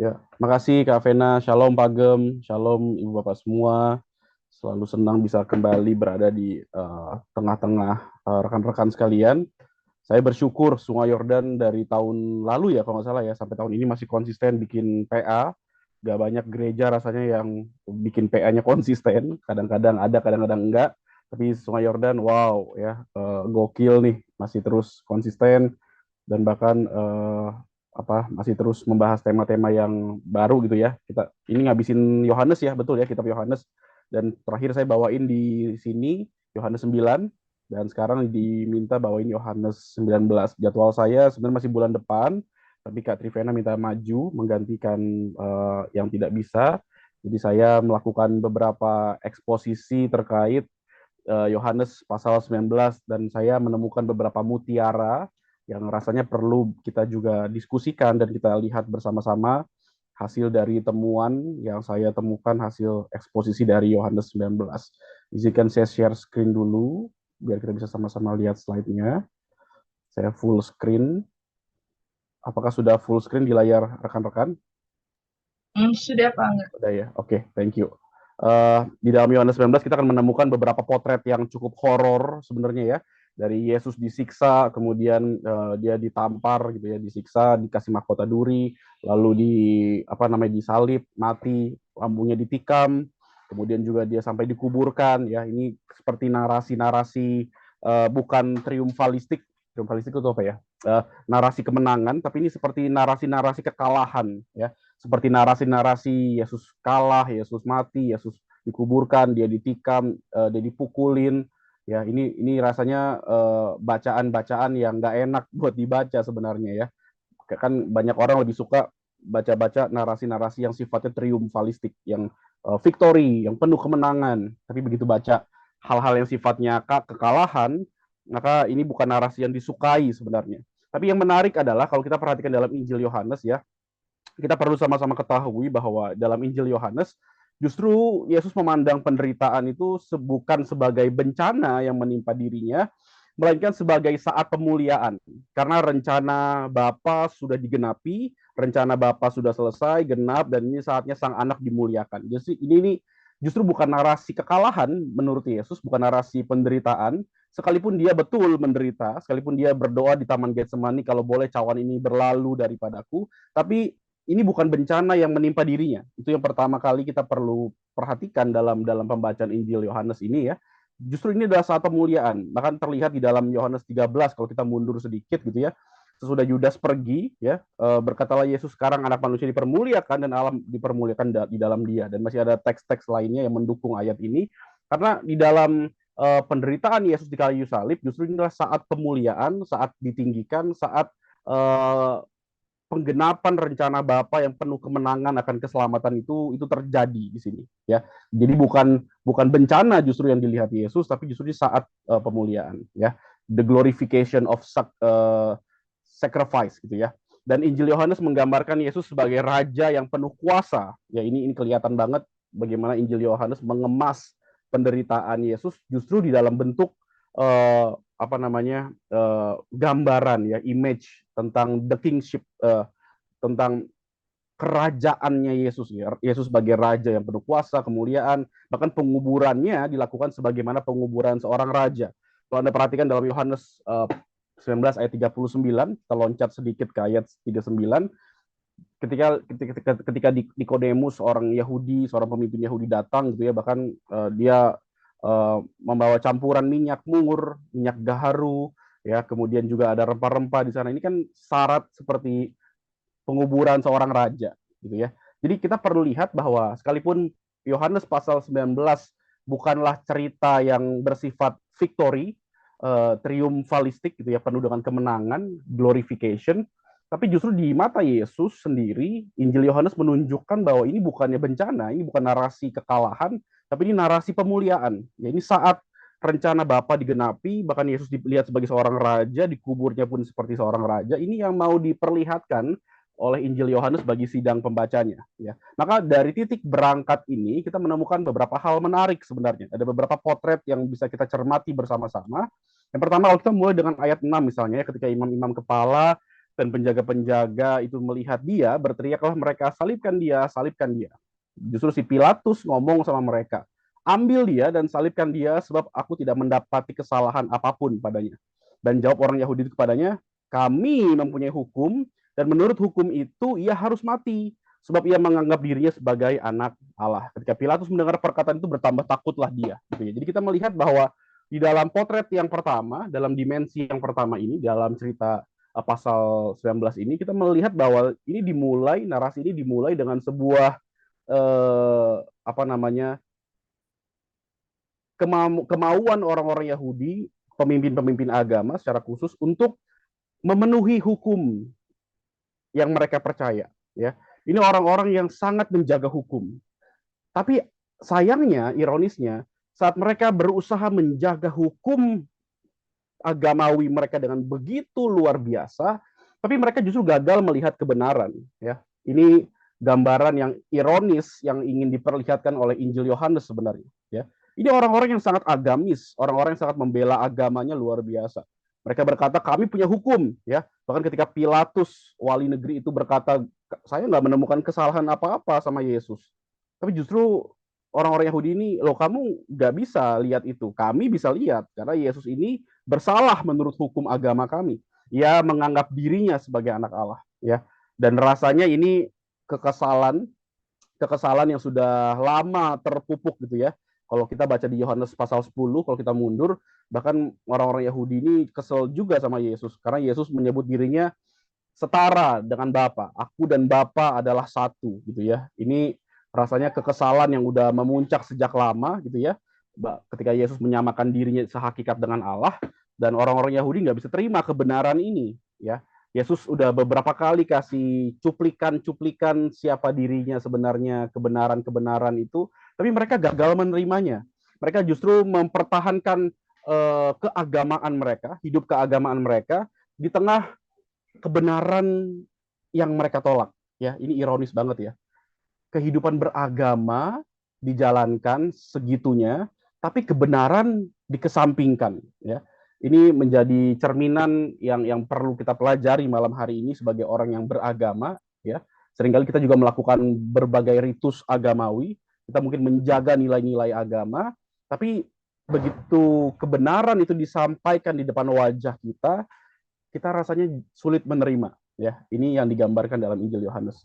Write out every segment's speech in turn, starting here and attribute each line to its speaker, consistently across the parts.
Speaker 1: Ya, makasih Kak Vena. Shalom Pak Gem, Shalom Ibu Bapak semua. Selalu senang bisa kembali berada di tengah-tengah rekan-rekan sekalian. Saya bersyukur Sungai Yordan dari tahun lalu ya kalau nggak salah ya sampai tahun ini masih konsisten bikin PA. Gak banyak gereja rasanya yang bikin PA-nya konsisten. Kadang-kadang ada, kadang-kadang enggak. Tapi Sungai Yordan, wow ya, gokil nih, masih terus konsisten dan bahkan masih terus membahas tema-tema yang baru gitu ya. Kita ini ngabisin Yohanes ya, betul ya, kitab Yohanes. Dan terakhir saya bawain di sini Yohanes 9 dan sekarang diminta bawain Yohanes 19. Jadwal saya sebenarnya masih bulan depan, tapi Kak Trivena minta maju menggantikan yang tidak bisa. Jadi saya melakukan beberapa eksposisi terkait Yohanes pasal 19 dan saya menemukan beberapa mutiara yang rasanya perlu kita juga diskusikan dan kita lihat bersama-sama hasil dari temuan yang saya temukan hasil eksposisi dari Yohanes 19. Izinkan saya share screen dulu biar kita bisa sama-sama lihat slide-nya. Saya full screen. Apakah sudah full screen di layar rekan-rekan?
Speaker 2: Sudah Pak, enggak?
Speaker 1: Udah ya, oke, thank you. Di dalam Yohanes 19 kita akan menemukan beberapa potret yang cukup horor sebenarnya ya. Dari Yesus disiksa, kemudian dia ditampar gitu ya, disiksa, dikasih mahkota duri, lalu disalib, mati, lambungnya ditikam, kemudian juga dia sampai dikuburkan ya. Ini seperti narasi-narasi bukan triumfalistik. Triumfalistik itu apa ya? Narasi kemenangan, tapi ini seperti narasi-narasi kekalahan ya, seperti narasi-narasi Yesus kalah, Yesus mati, Yesus dikuburkan, dia ditikam, dia dipukulin. Ya, ini rasanya bacaan-bacaan yang nggak enak buat dibaca sebenarnya ya. Kan banyak orang lebih suka baca-baca narasi-narasi yang sifatnya triumfalistik, yang victory, yang penuh kemenangan. Tapi begitu baca hal-hal yang sifatnya kekalahan, maka ini bukan narasi yang disukai sebenarnya. Tapi yang menarik adalah kalau kita perhatikan dalam Injil Yohanes ya, kita perlu sama-sama ketahui bahwa dalam Injil Yohanes justru Yesus memandang penderitaan itu bukan sebagai bencana yang menimpa dirinya, melainkan sebagai saat pemuliaan. Karena rencana Bapa sudah digenapi, rencana Bapa sudah selesai, genap, dan ini saatnya sang anak dimuliakan. Jadi ini justru bukan narasi kekalahan menurut Yesus, bukan narasi penderitaan, sekalipun dia betul menderita, sekalipun dia berdoa di Taman Getsemani, kalau boleh cawan ini berlalu daripadaku, tapi ini bukan bencana yang menimpa dirinya. Itu yang pertama kali kita perlu perhatikan dalam pembacaan Injil Yohanes ini ya. Justru ini adalah saat pemuliaan. Bahkan terlihat di dalam Yohanes 13 kalau kita mundur sedikit gitu ya. Sesudah Yudas pergi ya, berkatalah Yesus, sekarang anak manusia dipermuliakan dan alam dipermuliakan di dalam dia. Dan masih ada teks-teks lainnya yang mendukung ayat ini. Karena di dalam penderitaan Yesus di kayu salib justru ini adalah saat pemuliaan, saat ditinggikan, saat uh, penggenapan rencana Bapa yang penuh kemenangan akan keselamatan itu terjadi di sini ya. Jadi bukan bencana justru yang dilihat Yesus, tapi justru di saat pemuliaan ya. The glorification of sacrifice gitu ya. Dan Injil Yohanes menggambarkan Yesus sebagai raja yang penuh kuasa. Ya ini kelihatan banget bagaimana Injil Yohanes mengemas penderitaan Yesus justru di dalam bentuk gambaran ya, image tentang the kingship, tentang kerajaannya Yesus ya. Yesus sebagai raja yang penuh kuasa, kemuliaan, bahkan penguburannya dilakukan sebagaimana penguburan seorang raja. Kalau Anda perhatikan dalam Yohanes 19 ayat 39, kita loncat sedikit ke ayat 39, ketika Nikodemus, seorang Yahudi, seorang pemimpin Yahudi datang gitu ya, bahkan dia membawa campuran minyak mur, minyak gaharu, ya, kemudian juga ada rempah-rempah di sana. Ini kan syarat seperti penguburan seorang raja gitu ya. Jadi kita perlu lihat bahwa sekalipun Yohanes pasal 19 bukanlah cerita yang bersifat victory, triumfalistik gitu ya, penuh dengan kemenangan, glorification, tapi justru di mata Yesus sendiri, Injil Yohanes menunjukkan bahwa ini bukannya bencana, ini bukan narasi kekalahan, tapi ini narasi pemuliaan. Ya, ini saat rencana Bapa digenapi, bahkan Yesus dilihat sebagai seorang raja, dikuburnya pun seperti seorang raja. Ini yang mau diperlihatkan oleh Injil Yohanes bagi sidang pembacanya ya. Maka dari titik berangkat ini kita menemukan beberapa hal menarik sebenarnya. Ada beberapa potret yang bisa kita cermati bersama-sama. Yang pertama kalau kita mulai dengan ayat 6 misalnya ya, ketika imam-imam kepala Dan penjaga-penjaga itu melihat dia, berteriaklah mereka, salibkan dia, salibkan dia. Justru si Pilatus ngomong sama mereka, ambil dia dan salibkan dia sebab aku tidak mendapati kesalahan apapun padanya. Dan jawab orang Yahudi itu kepadanya, kami mempunyai hukum dan menurut hukum itu ia harus mati sebab ia menganggap dirinya sebagai anak Allah. Ketika Pilatus mendengar perkataan itu bertambah takutlah dia. Jadi kita melihat bahwa di dalam potret yang pertama, dalam dimensi yang pertama ini, dalam cerita pasal 19 ini, kita melihat bahwa ini dimulai, narasi ini dimulai dengan sebuah apa namanya, kemauan orang-orang Yahudi, pemimpin-pemimpin agama secara khusus untuk memenuhi hukum yang mereka percaya. Ya, ini orang-orang yang sangat menjaga hukum. Tapi sayangnya, ironisnya, saat mereka berusaha menjaga hukum agamawi mereka dengan begitu luar biasa, tapi mereka justru gagal melihat kebenaran. Ya, ini gambaran yang ironis yang ingin diperlihatkan oleh Injil Yohanes sebenarnya. Ya, ini orang-orang yang sangat agamis, orang-orang yang sangat membela agamanya luar biasa. Mereka berkata, kami punya hukum. Ya, bahkan ketika Pilatus, wali negeri itu berkata, saya nggak menemukan kesalahan apa-apa sama Yesus. Tapi justru orang-orang Yahudi ini, loh kamu nggak bisa lihat itu. Kami bisa lihat, karena Yesus ini bersalah menurut hukum agama kami. Ia menganggap dirinya sebagai anak Allah. Ya, dan rasanya ini kekesalan, kekesalan yang sudah lama terpupuk gitu ya. Kalau kita baca di Yohanes pasal 10, kalau kita mundur, bahkan orang-orang Yahudi ini kesel juga sama Yesus. Karena Yesus menyebut dirinya setara dengan Bapa. Aku dan Bapa adalah satu gitu ya. Ini rasanya kekesalan yang udah memuncak sejak lama gitu ya. Ketika Yesus menyamakan dirinya sehakikat dengan Allah, dan orang-orang Yahudi nggak bisa terima kebenaran ini ya. Yesus udah beberapa kali kasih cuplikan-cuplikan siapa dirinya sebenarnya, kebenaran-kebenaran itu, tapi mereka gagal menerimanya. Mereka justru mempertahankan keagamaan mereka, hidup keagamaan mereka di tengah kebenaran yang mereka tolak. Ya, ini ironis banget ya. Kehidupan beragama dijalankan segitunya, tapi kebenaran dikesampingkan. Ya, ini menjadi cerminan yang perlu kita pelajari malam hari ini sebagai orang yang beragama. Ya, seringkali kita juga melakukan berbagai ritus agamawi. Kita mungkin menjaga nilai-nilai agama, tapi begitu kebenaran itu disampaikan di depan wajah kita rasanya sulit menerima. Ya, ini yang digambarkan dalam Injil Yohanes.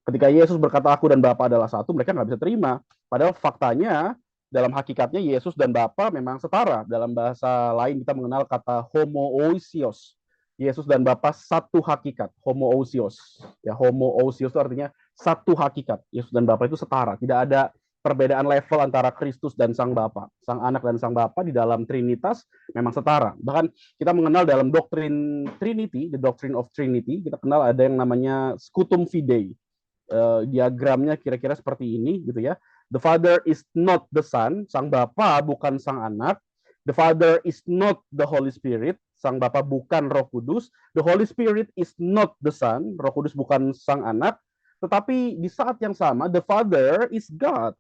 Speaker 1: Ketika Yesus berkata aku dan Bapa adalah satu, mereka nggak bisa terima. Padahal faktanya, dalam hakikatnya Yesus dan Bapa memang setara. Dalam bahasa lain kita mengenal kata homoousios. Yesus dan Bapa satu hakikat, homoousios. Ya, homoousios itu artinya satu hakikat. Yesus dan Bapa itu setara. Tidak ada perbedaan level antara Kristus dan Sang Bapa. Sang Anak dan Sang Bapa di dalam Trinitas memang setara. Bahkan kita mengenal dalam doktrin Trinity, the doctrine of Trinity, kita kenal ada yang namanya scutum fidei. Diagramnya kira-kira seperti ini gitu ya. The Father is not the Son, Sang Bapa bukan Sang Anak. The Father is not the Holy Spirit, Sang Bapa bukan Roh Kudus. The Holy Spirit is not the Son, Roh Kudus bukan Sang Anak. Tetapi di saat yang sama, the Father is God.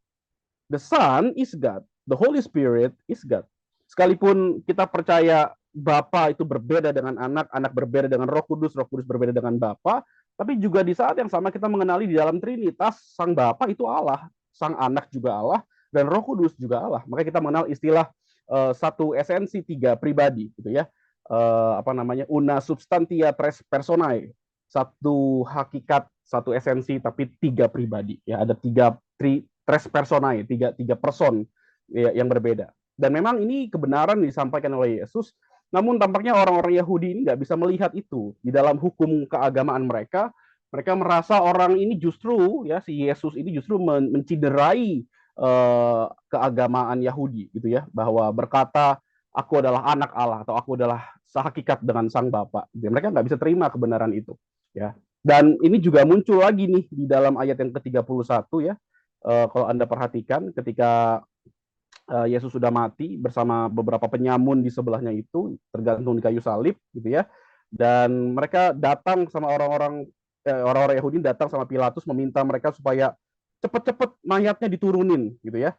Speaker 1: The Son is God. The Holy Spirit is God. Sekalipun kita percaya Bapa itu berbeda dengan anak, anak berbeda dengan Roh Kudus berbeda dengan Bapa, tapi juga di saat yang sama kita mengenali di dalam Trinitas, Sang Bapa itu Allah, Sang Anak juga Allah, dan Roh Kudus juga Allah. Maka kita mengenal istilah satu esensi tiga pribadi, gitu ya. Apa namanya, una substantia tres personae, satu hakikat, satu esensi, tapi tiga pribadi. Ya, ada tres personae, tiga person ya, yang berbeda. Dan memang ini kebenaran disampaikan oleh Yesus, namun tampaknya orang-orang Yahudi ini nggak bisa melihat itu. Di dalam hukum keagamaan mereka, mereka merasa orang ini justru, ya si Yesus ini justru menciderai keagamaan Yahudi, gitu ya, bahwa berkata, aku adalah anak Allah, atau aku adalah sehakikat dengan Sang Bapa. Jadi mereka nggak bisa terima kebenaran itu. Ya. Dan ini juga muncul lagi nih di dalam ayat yang ke-31 ya. Kalau Anda perhatikan ketika Yesus sudah mati bersama beberapa penyamun di sebelahnya itu tergantung di kayu salib gitu ya, dan mereka datang sama orang-orang Yahudi datang sama Pilatus meminta mereka supaya cepet-cepet mayatnya diturunin gitu ya.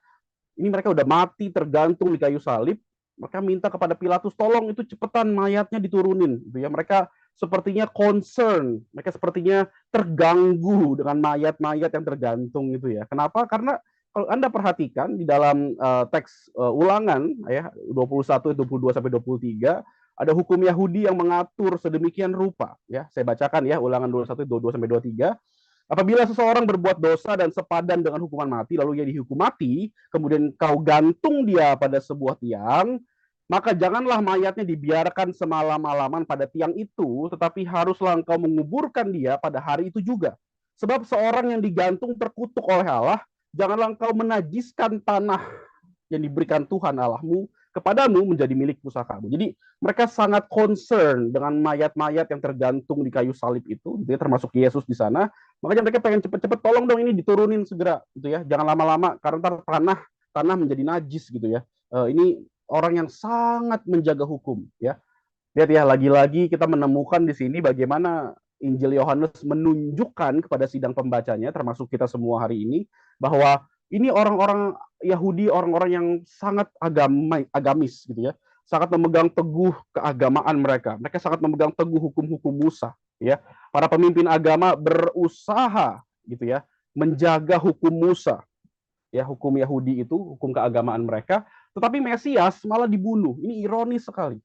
Speaker 1: Ini mereka udah mati tergantung di kayu salib, mereka minta kepada Pilatus tolong itu cepetan mayatnya diturunin gitu ya. Mereka sepertinya concern, mereka sepertinya terganggu dengan mayat-mayat yang tergantung itu ya. Kenapa? Karena kalau Anda perhatikan di dalam teks Ulangan ya 21, 22 sampai 23 ada hukum Yahudi yang mengatur sedemikian rupa ya. Saya bacakan ya Ulangan 21, 22 sampai 23. Apabila seseorang berbuat dosa dan sepadan dengan hukuman mati, lalu ia dihukum mati, kemudian kau gantung dia pada sebuah tiang, maka janganlah mayatnya dibiarkan semalam-malaman pada tiang itu, tetapi haruslah engkau menguburkan dia pada hari itu juga. Sebab seorang yang digantung terkutuk oleh Allah, janganlah engkau menajiskan tanah yang diberikan Tuhan Allahmu kepadamu menjadi milik pusakamu. Jadi mereka sangat concern dengan mayat-mayat yang tergantung di kayu salib itu, gitu ya, termasuk Yesus di sana. Makanya mereka pengen cepet-cepet, tolong dong ini diturunin segera, gitu ya, jangan lama-lama karena tanah menjadi najis, gitu ya. Ini orang yang sangat menjaga hukum, ya. Lihat ya, lagi-lagi kita menemukan di sini bagaimana Injil Yohanes menunjukkan kepada sidang pembacanya, termasuk kita semua hari ini, bahwa ini orang-orang Yahudi, orang-orang yang sangat agamis gitu ya, sangat memegang teguh keagamaan mereka. Mereka sangat memegang teguh hukum-hukum Musa, ya. Para pemimpin agama berusaha gitu ya, menjaga hukum Musa, ya, hukum Yahudi itu, hukum keagamaan mereka, tetapi Mesias malah dibunuh. Ini ironis sekali.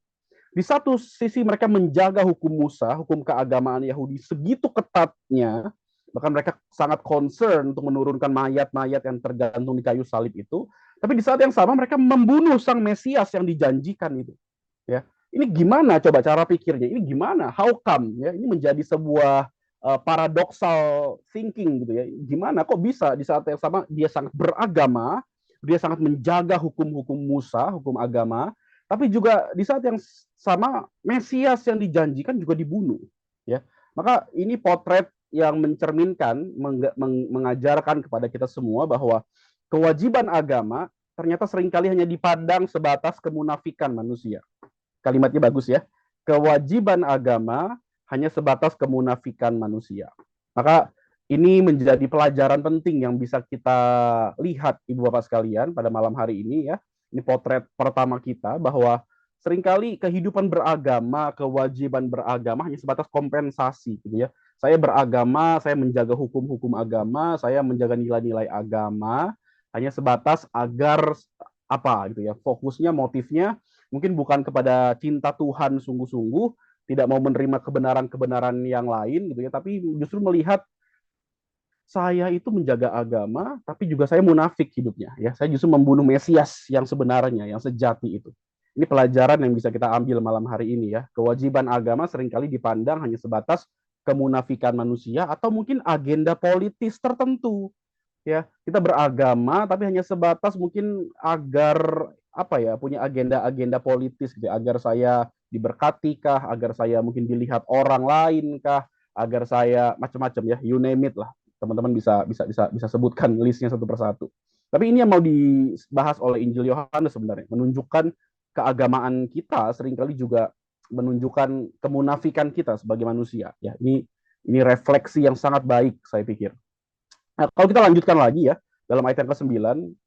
Speaker 1: Di satu sisi mereka menjaga hukum Musa, hukum keagamaan Yahudi segitu ketatnya, bahkan mereka sangat concern untuk menurunkan mayat-mayat yang tergantung di kayu salib itu. Tapi di saat yang sama mereka membunuh sang Mesias yang dijanjikan itu. Ya, ini gimana coba cara pikirnya? Ini gimana? How come? Ya, ini menjadi sebuah paradoxal thinking gitu ya. Gimana kok bisa di saat yang sama dia sangat beragama, dia sangat menjaga hukum-hukum Musa, hukum agama, tapi juga di saat yang sama Mesias yang dijanjikan juga dibunuh, ya. Maka ini potret yang mencerminkan, mengajarkan kepada kita semua bahwa kewajiban agama ternyata seringkali hanya dipandang sebatas kemunafikan manusia. Kalimatnya bagus ya. Kewajiban agama hanya sebatas kemunafikan manusia. Maka ini menjadi pelajaran penting yang bisa kita lihat Ibu Bapak sekalian pada malam hari ini ya. Ini potret pertama kita bahwa seringkali kehidupan beragama, kewajiban beragama hanya sebatas kompensasi gitu ya. Saya beragama, saya menjaga hukum-hukum agama, saya menjaga nilai-nilai agama hanya sebatas agar apa gitu ya. Fokusnya, motifnya mungkin bukan kepada cinta Tuhan sungguh-sungguh, tidak mau menerima kebenaran-kebenaran yang lain gitu ya, tapi justru melihat saya itu menjaga agama, tapi juga saya munafik hidupnya. Ya, saya justru membunuh Mesias yang sebenarnya, yang sejati itu. Ini pelajaran yang bisa kita ambil malam hari ini ya. Kewajiban agama seringkali dipandang hanya sebatas kemunafikan manusia atau mungkin agenda politis tertentu. Ya, kita beragama tapi hanya sebatas mungkin agar apa ya, punya agenda-agenda politis gitu, agar saya diberkati kah, agar saya mungkin dilihat orang lain kah, agar saya macam-macam ya, you name it lah, teman-teman bisa sebutkan listnya satu persatu. Tapi ini yang mau dibahas oleh Injil Yohanes sebenarnya, menunjukkan keagamaan kita seringkali juga menunjukkan kemunafikan kita sebagai manusia. Ya, ini refleksi yang sangat baik saya pikir. Nah, kalau kita lanjutkan lagi ya, dalam ayat yang ke-9,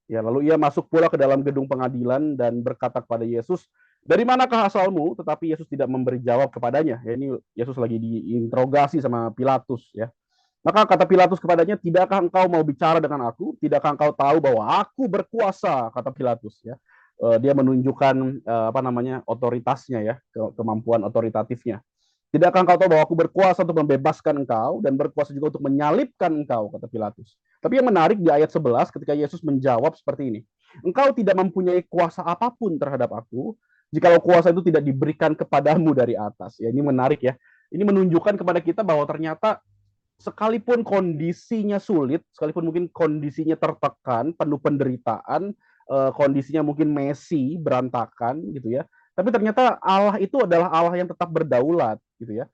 Speaker 1: ya, lalu ia masuk pula ke dalam gedung pengadilan dan berkata kepada Yesus, dari manakah asalmu? Tetapi Yesus tidak memberi jawab kepadanya. Ya, ini Yesus lagi diinterogasi sama Pilatus ya. Maka kata Pilatus kepadanya, tidakkah engkau mau bicara dengan aku? Tidakkah engkau tahu bahwa aku berkuasa? Kata Pilatus ya. Dia menunjukkan apa namanya, otoritasnya ya, kemampuan otoritatifnya. Tidakkah engkau tahu bahwa aku berkuasa untuk membebaskan engkau dan berkuasa juga untuk menyalibkan engkau, kata Pilatus. Tapi yang menarik di ayat 11 ketika Yesus menjawab seperti ini. Engkau tidak mempunyai kuasa apapun terhadap aku, jikalau kuasa itu tidak diberikan kepadamu dari atas. Ya, ini menarik ya. Ini menunjukkan kepada kita bahwa ternyata sekalipun kondisinya sulit, sekalipun mungkin kondisinya tertekan, penuh penderitaan, kondisinya mungkin messy, berantakan gitu ya. Tapi ternyata Allah itu adalah Allah yang tetap berdaulat gitu ya.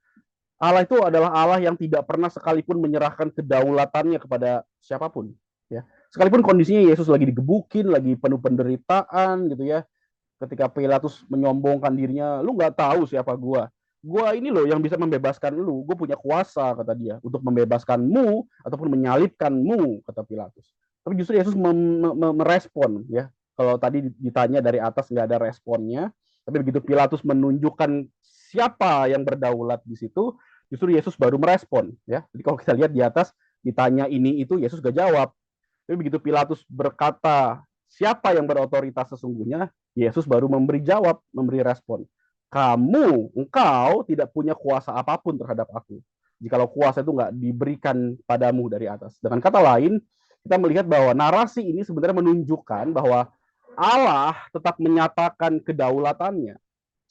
Speaker 1: Allah itu adalah Allah yang tidak pernah sekalipun menyerahkan kedaulatannya kepada siapapun ya. Sekalipun kondisinya Yesus lagi digebukin, lagi penuh penderitaan gitu ya. Ketika Pilatus menyombongkan dirinya, lu nggak tahu siapa gua. Gua ini loh yang bisa membebaskan lu. Gue punya kuasa, kata dia, untuk membebaskanmu ataupun menyalibkanmu, kata Pilatus. Tapi justru Yesus merespon ya. Kalau tadi ditanya dari atas nggak ada responnya, tapi begitu Pilatus menunjukkan siapa yang berdaulat di situ, justru Yesus baru merespon, ya. Jadi kalau kita lihat di atas ditanya ini itu, Yesus gak jawab. Tapi begitu Pilatus berkata, siapa yang berotoritas sesungguhnya, Yesus baru memberi jawab, memberi respon. Engkau tidak punya kuasa apapun terhadap aku. Jikalau kuasa itu nggak diberikan padamu dari atas. Dengan kata lain, kita melihat bahwa narasi ini sebenarnya menunjukkan bahwa Allah tetap menyatakan kedaulatannya.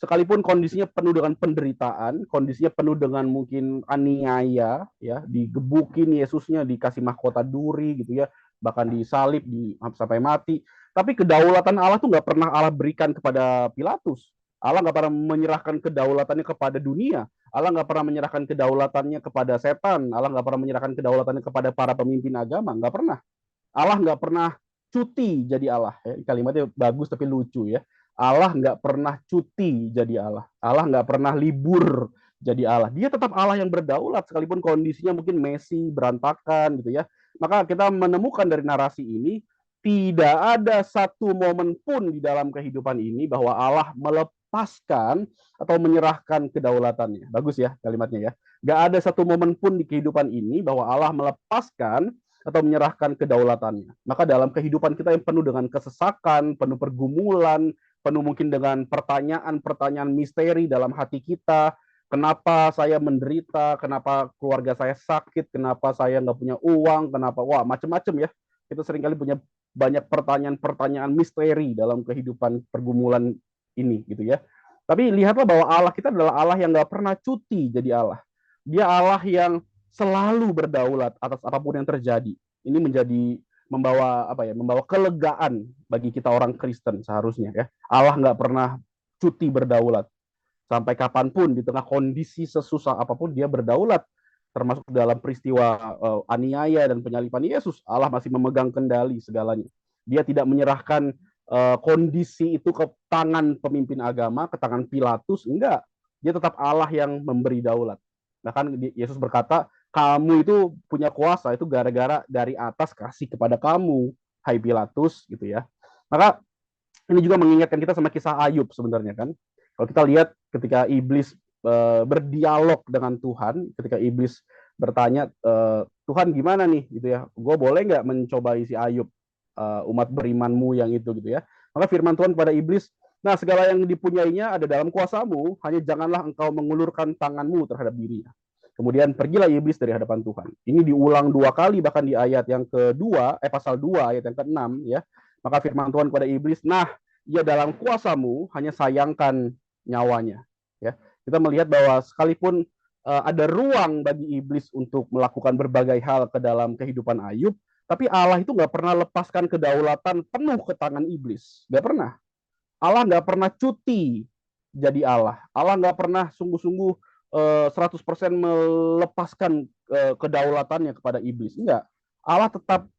Speaker 1: Sekalipun kondisinya penuh dengan penderitaan, kondisinya penuh dengan mungkin aniaya, ya, digebukin Yesusnya, dikasih mahkota duri gitu ya, bahkan disalib sampai mati. Tapi kedaulatan Allah tuh nggak pernah Allah berikan kepada Pilatus. Allah nggak pernah menyerahkan kedaulatannya kepada dunia. Allah nggak pernah menyerahkan kedaulatannya kepada setan. Allah nggak pernah menyerahkan kedaulatannya kepada para pemimpin agama. Nggak pernah. Allah nggak pernah cuti jadi Allah. Ya, kalimatnya bagus tapi lucu ya. Allah nggak pernah cuti jadi Allah. Allah nggak pernah libur jadi Allah. Dia tetap Allah yang berdaulat sekalipun kondisinya mungkin messy, berantakan gitu ya. Maka kita menemukan dari narasi ini tidak ada satu momen pun di dalam kehidupan ini bahwa Allah melepaskan atau menyerahkan kedaulatannya. Bagus ya kalimatnya ya. Gak ada satu momen pun di kehidupan ini bahwa Allah melepaskan atau menyerahkan kedaulatannya. Maka dalam kehidupan kita yang penuh dengan kesesakan, penuh pergumulan, penuh mungkin dengan pertanyaan-pertanyaan misteri dalam hati kita, kenapa saya menderita, kenapa keluarga saya sakit, kenapa saya nggak punya uang, kenapa, wah macam-macam ya. Kita seringkali punya banyak pertanyaan-pertanyaan misteri dalam kehidupan pergumulan ini gitu ya. Tapi lihatlah bahwa Allah kita adalah Allah yang nggak pernah cuti jadi Allah. Dia Allah yang selalu berdaulat atas apapun yang terjadi. Ini membawa kelegaan bagi kita orang Kristen seharusnya ya. Allah nggak pernah cuti berdaulat. Sampai kapanpun di tengah kondisi sesusah apapun dia berdaulat. Termasuk dalam peristiwa aniaya dan penyaliban Yesus, Allah masih memegang kendali segalanya. Dia tidak menyerahkan kondisi itu ke tangan pemimpin agama, ke tangan Pilatus, enggak. Dia tetap Allah yang memberi daulat. Bahkan Yesus berkata, kamu itu punya kuasa itu gara-gara dari atas kasih kepada kamu, hai Pilatus, gitu ya. Maka ini juga mengingatkan kita sama kisah Ayub sebenarnya kan. Kalau kita lihat ketika iblis berdialog dengan Tuhan, ketika iblis bertanya, Tuhan gimana nih, gitu ya, gue boleh nggak mencobai si Ayub, umat berimanmu yang itu, gitu ya. Maka firman Tuhan kepada iblis, nah segala yang dipunyainya ada dalam kuasamu, hanya janganlah engkau mengulurkan tanganmu terhadap dirinya. Kemudian pergilah iblis dari hadapan Tuhan. Ini diulang 2 kali bahkan di ayat yang kedua, pasal 2 ayat yang ke-6 ya. Maka firman Tuhan kepada iblis, nah ia dalam kuasamu, hanya sayangkan nyawanya. Ya, kita melihat bahwa sekalipun ada ruang bagi iblis untuk melakukan berbagai hal ke dalam kehidupan Ayub, tapi Allah itu nggak pernah lepaskan kedaulatan penuh ke tangan iblis. Nggak pernah. Allah nggak pernah cuti jadi Allah. Allah nggak pernah sungguh-sungguh 100% melepaskan kedaulatannya kepada iblis. Enggak. Allah tetap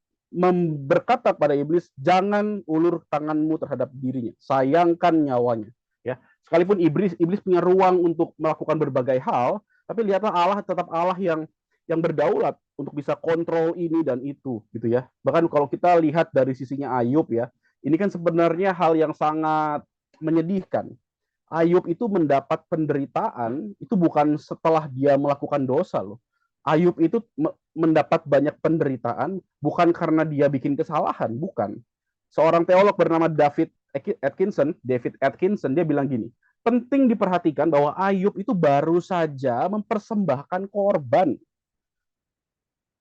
Speaker 1: berkata kepada iblis, jangan ulur tanganmu terhadap dirinya, sayangkan nyawanya. Ya, sekalipun iblis punya ruang untuk melakukan berbagai hal, tapi lihatlah Allah tetap Allah yang berdaulat untuk bisa kontrol ini dan itu, gitu ya. Bahkan kalau kita lihat dari sisinya Ayub ya, ini kan sebenarnya hal yang sangat menyedihkan. Ayub itu mendapat penderitaan itu bukan setelah dia melakukan dosa loh. Ayub itu mendapat banyak penderitaan bukan karena dia bikin kesalahan, bukan. Seorang teolog bernama David Atkinson, dia bilang gini, penting diperhatikan bahwa Ayub itu baru saja mempersembahkan korban.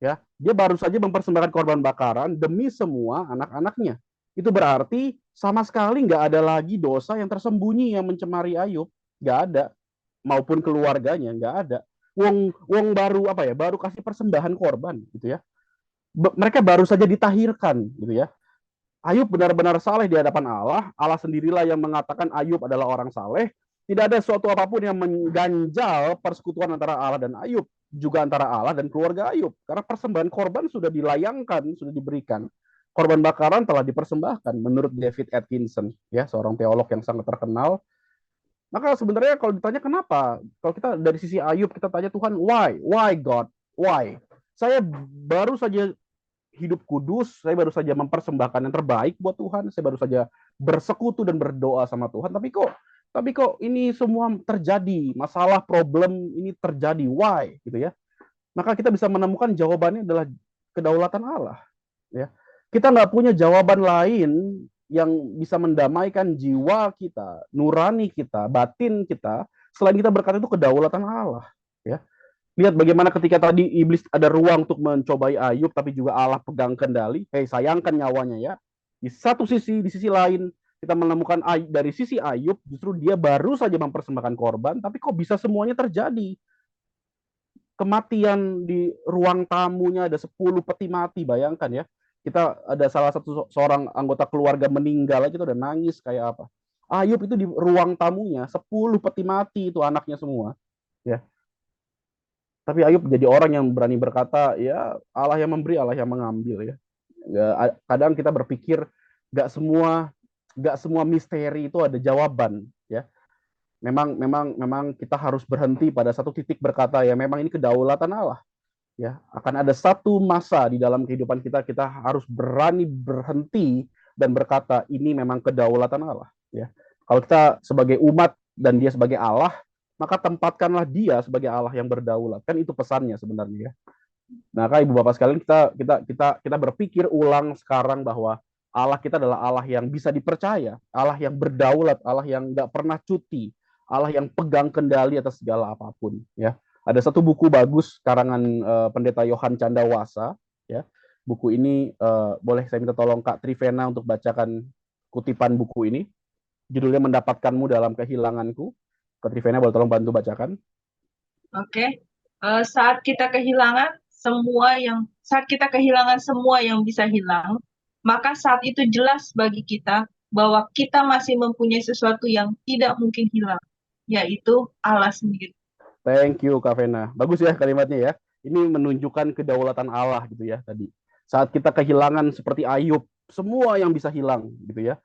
Speaker 1: Ya, dia baru saja mempersembahkan korban bakaran demi semua anak-anaknya. Itu berarti sama sekali nggak ada lagi dosa yang tersembunyi yang mencemari Ayub. Nggak ada. Maupun keluarganya, nggak ada. Wong baru kasih persembahan korban gitu ya. Mereka baru saja ditahirkan gitu ya. Ayub benar-benar saleh di hadapan Allah. Allah sendirilah yang mengatakan Ayub adalah orang saleh. Tidak ada suatu apapun yang mengganjal persekutuan antara Allah dan Ayub, juga antara Allah dan keluarga Ayub. Karena persembahan korban sudah dilayangkan, sudah diberikan. Korban bakaran telah dipersembahkan menurut David Atkinson, ya, seorang teolog yang sangat terkenal. Maka sebenarnya kalau ditanya kenapa, kalau kita dari sisi Ayub kita tanya Tuhan, why God, why? Saya baru saja hidup kudus, saya baru saja mempersembahkan yang terbaik buat Tuhan, saya baru saja bersekutu dan berdoa sama Tuhan, tapi kok Tapi kok ini semua terjadi, masalah, problem ini terjadi, why? Gitu ya. Maka kita bisa menemukan jawabannya adalah kedaulatan Allah. Ya, kita nggak punya jawaban lain yang bisa mendamaikan jiwa kita, nurani kita, batin kita, selain kita berkata itu kedaulatan Allah. Ya, lihat bagaimana ketika tadi iblis ada ruang untuk mencobai Ayub, tapi juga Allah pegang kendali. Hei, sayangkan nyawanya ya. Di satu sisi, di sisi lain kita menemukan dari sisi Ayub, justru dia baru saja mempersembahkan korban, tapi kok bisa semuanya terjadi? Kematian di ruang tamunya ada 10 peti mati, bayangkan ya. Kita ada salah satu seorang anggota keluarga meninggal aja, kita udah nangis kayak apa. Ayub itu di ruang tamunya 10 peti mati, itu anaknya semua ya. Tapi Ayub jadi orang yang berani berkata, ya Allah yang memberi, Allah yang mengambil ya. Kadang kita berpikir gak semua misteri itu ada jawaban ya. Memang kita harus berhenti pada satu titik berkata ya memang ini kedaulatan Allah ya. Akan ada satu masa di dalam kehidupan kita harus berani berhenti dan berkata ini memang kedaulatan Allah ya. Kalau kita sebagai umat dan dia sebagai Allah, maka tempatkanlah dia sebagai Allah yang berdaulat. Kan itu pesannya sebenarnya ya. Nah, Kak, Ibu Bapak sekalian, kita berpikir ulang sekarang bahwa Allah kita adalah Allah yang bisa dipercaya, Allah yang berdaulat, Allah yang nggak pernah cuti, Allah yang pegang kendali atas segala apapun. Ya, ada satu buku bagus karangan Pendeta Yohan Candawasa. Ya, buku ini boleh saya minta tolong Kak Trivena untuk bacakan kutipan buku ini. Judulnya Mendapatkanmu dalam Kehilanganku. Kak Trivena boleh tolong bantu bacakan.
Speaker 2: Oke. Saat kita kehilangan semua yang bisa hilang, maka saat itu jelas bagi kita bahwa kita masih mempunyai sesuatu yang tidak mungkin hilang, yaitu Allah sendiri.
Speaker 1: Thank you, Kak Vena. Bagus ya kalimatnya ya. Ini menunjukkan kedaulatan Allah gitu ya tadi. Saat kita kehilangan seperti Ayub, semua yang bisa hilang gitu ya.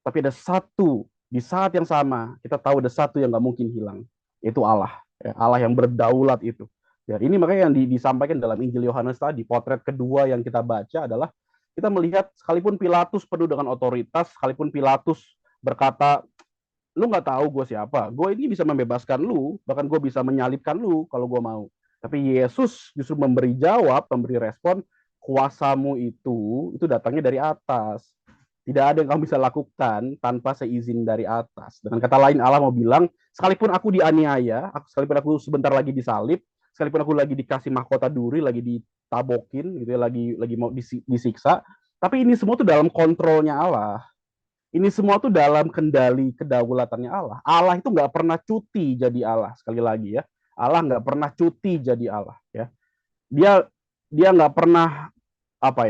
Speaker 1: Tapi ada satu, di saat yang sama, kita tahu ada satu yang nggak mungkin hilang, yaitu Allah. Ya, Allah yang berdaulat itu. Ya, ini makanya yang disampaikan dalam Injil Yohanes tadi, potret kedua yang kita baca adalah kita melihat sekalipun Pilatus penuh dengan otoritas, sekalipun Pilatus berkata, lu nggak tahu gue siapa, gue ini bisa membebaskan lu, bahkan gue bisa menyalibkan lu kalau gue mau. Tapi Yesus justru memberi jawab, memberi respon, kuasamu itu datangnya dari atas. Tidak ada yang kamu bisa lakukan tanpa seizin dari atas. Dengan kata lain, Allah mau bilang, sekalipun aku dianiaya, sekalipun aku sebentar lagi disalib, sekalipun aku lagi dikasih mahkota duri, lagi ditabokin, gitu ya, lagi mau disiksa, tapi ini semua tuh dalam kontrolnya Allah. Ini semua tuh dalam kendali kedaulatannya Allah. Allah itu nggak pernah cuti jadi Allah. Sekali lagi ya, Allah nggak pernah cuti jadi Allah. Ya, dia nggak pernah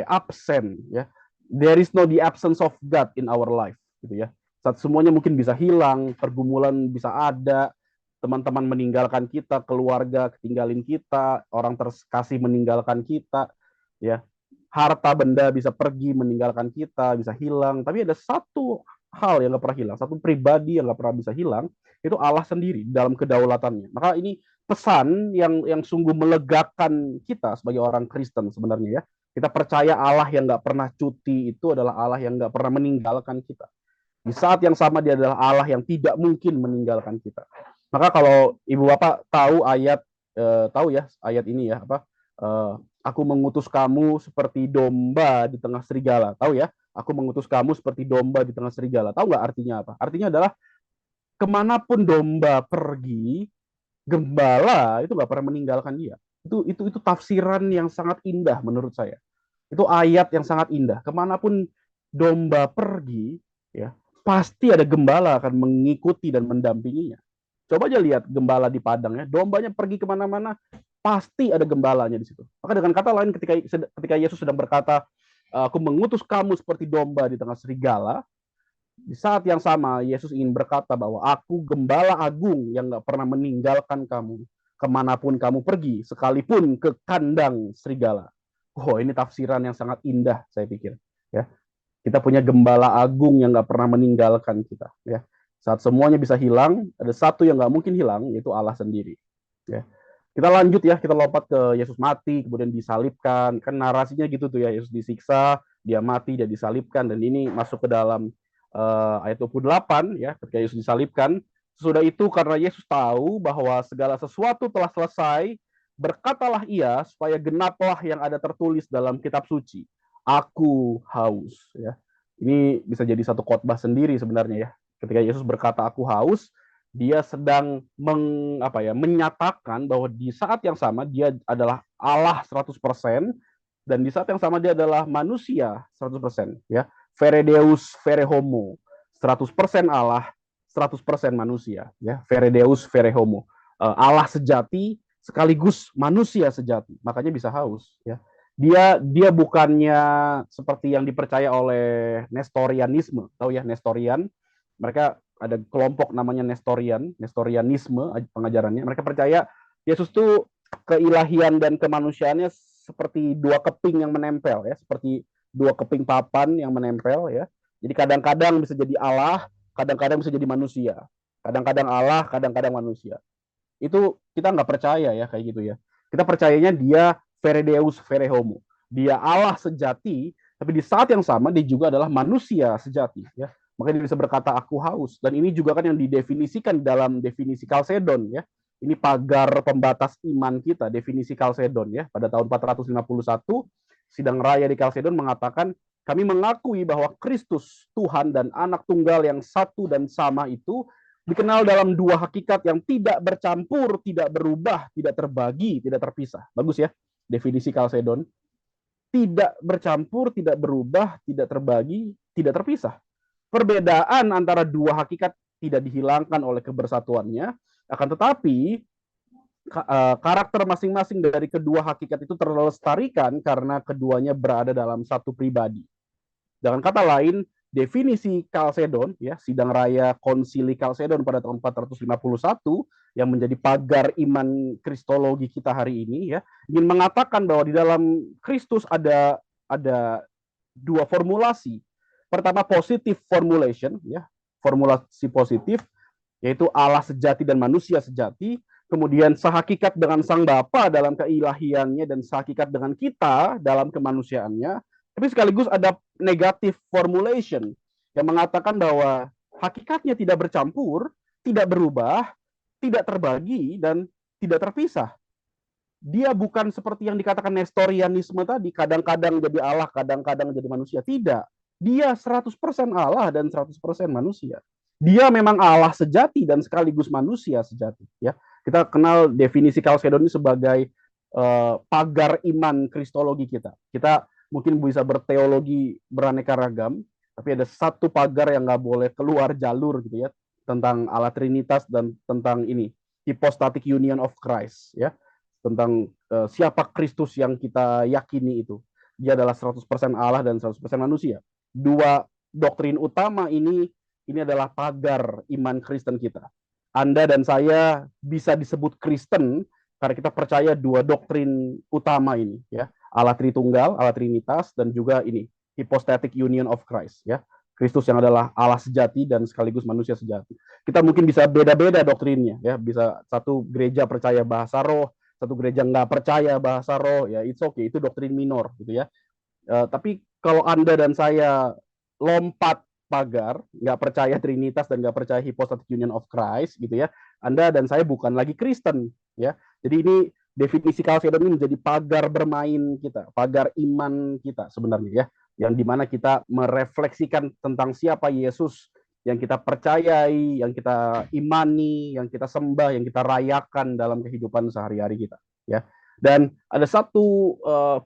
Speaker 1: absen. Ya, there is no the absence of God in our life. Gitu ya. Saat semuanya mungkin bisa hilang, pergumulan bisa ada, teman-teman meninggalkan kita, keluarga ketinggalin kita, orang terkasih meninggalkan kita, ya, harta benda bisa pergi meninggalkan kita, bisa hilang, tapi ada satu hal yang nggak pernah hilang, satu pribadi yang nggak pernah bisa hilang, itu Allah sendiri dalam kedaulatannya. Maka ini pesan yang sungguh melegakan kita sebagai orang Kristen sebenarnya ya. Kita percaya Allah yang nggak pernah cuti itu adalah Allah yang nggak pernah meninggalkan kita. Di saat yang sama dia adalah Allah yang tidak mungkin meninggalkan kita. Maka kalau Ibu Bapak tahu tahu ya ayat ini ya aku mengutus kamu seperti domba di tengah serigala. Tahu ya? Aku mengutus kamu seperti domba di tengah serigala. Tahu nggak artinya apa? Artinya adalah kemanapun domba pergi, gembala itu nggak pernah meninggalkan dia. Itu tafsiran yang sangat indah menurut saya. Itu ayat yang sangat indah. Kemanapun domba pergi, ya pasti ada gembala akan mengikuti dan mendampinginya. Coba aja lihat gembala di padang ya, dombanya pergi kemana-mana, pasti ada gembalanya di situ. Maka dengan kata lain, ketika Yesus sedang berkata, aku mengutus kamu seperti domba di tengah serigala, di saat yang sama Yesus ingin berkata bahwa aku gembala agung yang gak pernah meninggalkan kamu kemanapun kamu pergi, sekalipun ke kandang serigala. Oh, ini tafsiran yang sangat indah, saya pikir. Ya, kita punya gembala agung yang gak pernah meninggalkan kita. Ya, saat semuanya bisa hilang, ada satu yang gak mungkin hilang, yaitu Allah sendiri. Ya, kita lanjut ya, kita lompat ke Yesus mati, kemudian disalibkan. Kan narasinya gitu tuh ya, Yesus disiksa, dia mati, dia disalibkan, dan ini masuk ke dalam ayat 28 ya, ketika Yesus disalibkan. Sesudah itu karena Yesus tahu bahwa segala sesuatu telah selesai, berkatalah ia supaya genaplah yang ada tertulis dalam kitab suci. Aku haus ya. Ini bisa jadi satu khotbah sendiri sebenarnya ya. Ketika Yesus berkata aku haus, dia sedang menyatakan bahwa di saat yang sama dia adalah Allah 100% dan di saat yang sama dia adalah manusia 100% ya. Vere Deus, vere homo. 100% Allah, 100% manusia ya. Vere Deus, vere homo. Allah sejati sekaligus manusia sejati. Makanya bisa haus ya. Dia bukannya seperti yang dipercaya oleh Nestorianisme. Tahu ya Nestorian? Mereka ada kelompok namanya Nestorianisme pengajarannya. Mereka percaya Yesus tuh keilahian dan kemanusiaannya seperti dua keping yang menempel ya, seperti dua keping papan yang menempel ya. Jadi kadang-kadang bisa jadi Allah, kadang-kadang bisa jadi manusia. Kadang-kadang Allah, kadang-kadang manusia. Itu kita nggak percaya ya kayak gitu ya. Kita percayanya dia vere Deus, vere homo. Dia Allah sejati, tapi di saat yang sama dia juga adalah manusia sejati ya. Makanya dia bisa berkata aku haus. Dan ini juga kan yang didefinisikan dalam definisi Kalsedon ya. Ini pagar pembatas iman kita, definisi Kalsedon ya. Pada tahun 451, sidang raya di Kalsedon mengatakan kami mengakui bahwa Kristus, Tuhan dan anak tunggal yang satu dan sama itu dikenal dalam dua hakikat yang tidak bercampur, tidak berubah, tidak terbagi, tidak terpisah. Bagus ya, definisi Kalsedon. Tidak bercampur, tidak berubah, tidak terbagi, tidak terpisah. Perbedaan antara dua hakikat tidak dihilangkan oleh kebersatuannya, akan tetapi karakter masing-masing dari kedua hakikat itu terlestarikan karena keduanya berada dalam satu pribadi. Dengan kata lain, definisi Kalsedon, ya, sidang raya konsili Kalsedon pada tahun 451 yang menjadi pagar iman kristologi kita hari ini, ya, ingin mengatakan bahwa di dalam Kristus ada dua formulasi. Pertama positive formulation, ya, formulasi positif, yaitu Allah sejati dan manusia sejati. Kemudian sehakikat dengan Sang Bapa dalam keilahiannya dan sehakikat dengan kita dalam kemanusiaannya. Tapi sekaligus ada negative formulation yang mengatakan bahwa hakikatnya tidak bercampur, tidak berubah, tidak terbagi, dan tidak terpisah. Dia bukan seperti yang dikatakan Nestorianisme tadi, kadang-kadang jadi Allah, kadang-kadang jadi manusia. Tidak. Dia 100% Allah dan 100% manusia. Dia memang Allah sejati dan sekaligus manusia sejati. Ya, kita kenal definisi Kalsedon ini sebagai pagar iman kristologi kita. Kita mungkin bisa berteologi beraneka ragam, tapi ada satu pagar yang nggak boleh keluar jalur gitu ya, tentang Allah Trinitas dan tentang ini hypostatic union of Christ ya, tentang siapa Kristus yang kita yakini itu. Dia adalah 100% Allah dan 100% manusia. Dua doktrin utama ini adalah pagar iman Kristen kita. Anda dan saya bisa disebut Kristen karena kita percaya dua doktrin utama ini ya. Allah Tritunggal, Allah Trinitas, dan juga ini hypostatic union of Christ ya. Kristus yang adalah Allah sejati dan sekaligus manusia sejati. Kita mungkin bisa beda-beda doktrinnya ya. Bisa satu gereja percaya bahasa roh, satu gereja nggak percaya bahasa roh, ya it's okay, itu doktrin minor gitu ya. Tapi kalau Anda dan saya lompat pagar, nggak percaya Trinitas dan nggak percaya hypostatic union of Christ gitu ya, Anda dan saya bukan lagi Kristen ya. Jadi ini definisi Kalsedon ini menjadi pagar bermain kita, pagar iman kita sebenarnya ya, yang dimana kita merefleksikan tentang siapa Yesus yang kita percayai, yang kita imani, yang kita sembah, yang kita rayakan dalam kehidupan sehari-hari kita ya. Dan ada satu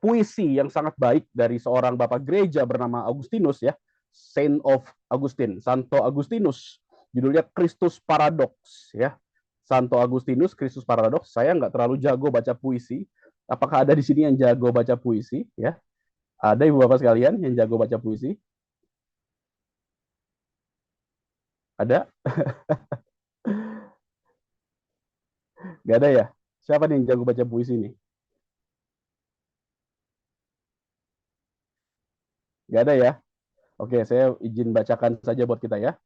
Speaker 1: puisi yang sangat baik dari seorang bapak gereja bernama Augustinus ya, Saint of Augustine, Santo Agustinus, judulnya Christus Paradox ya. Santo Agustinus, Kristus Paradox. Saya nggak terlalu jago baca puisi. Apakah ada di sini yang jago baca puisi? Ya, ada ibu bapak sekalian yang jago baca puisi? Ada? Nggak ada ya? Siapa nih yang jago baca puisi nih? Nggak ada ya? Oke, saya izin bacakan saja buat kita ya.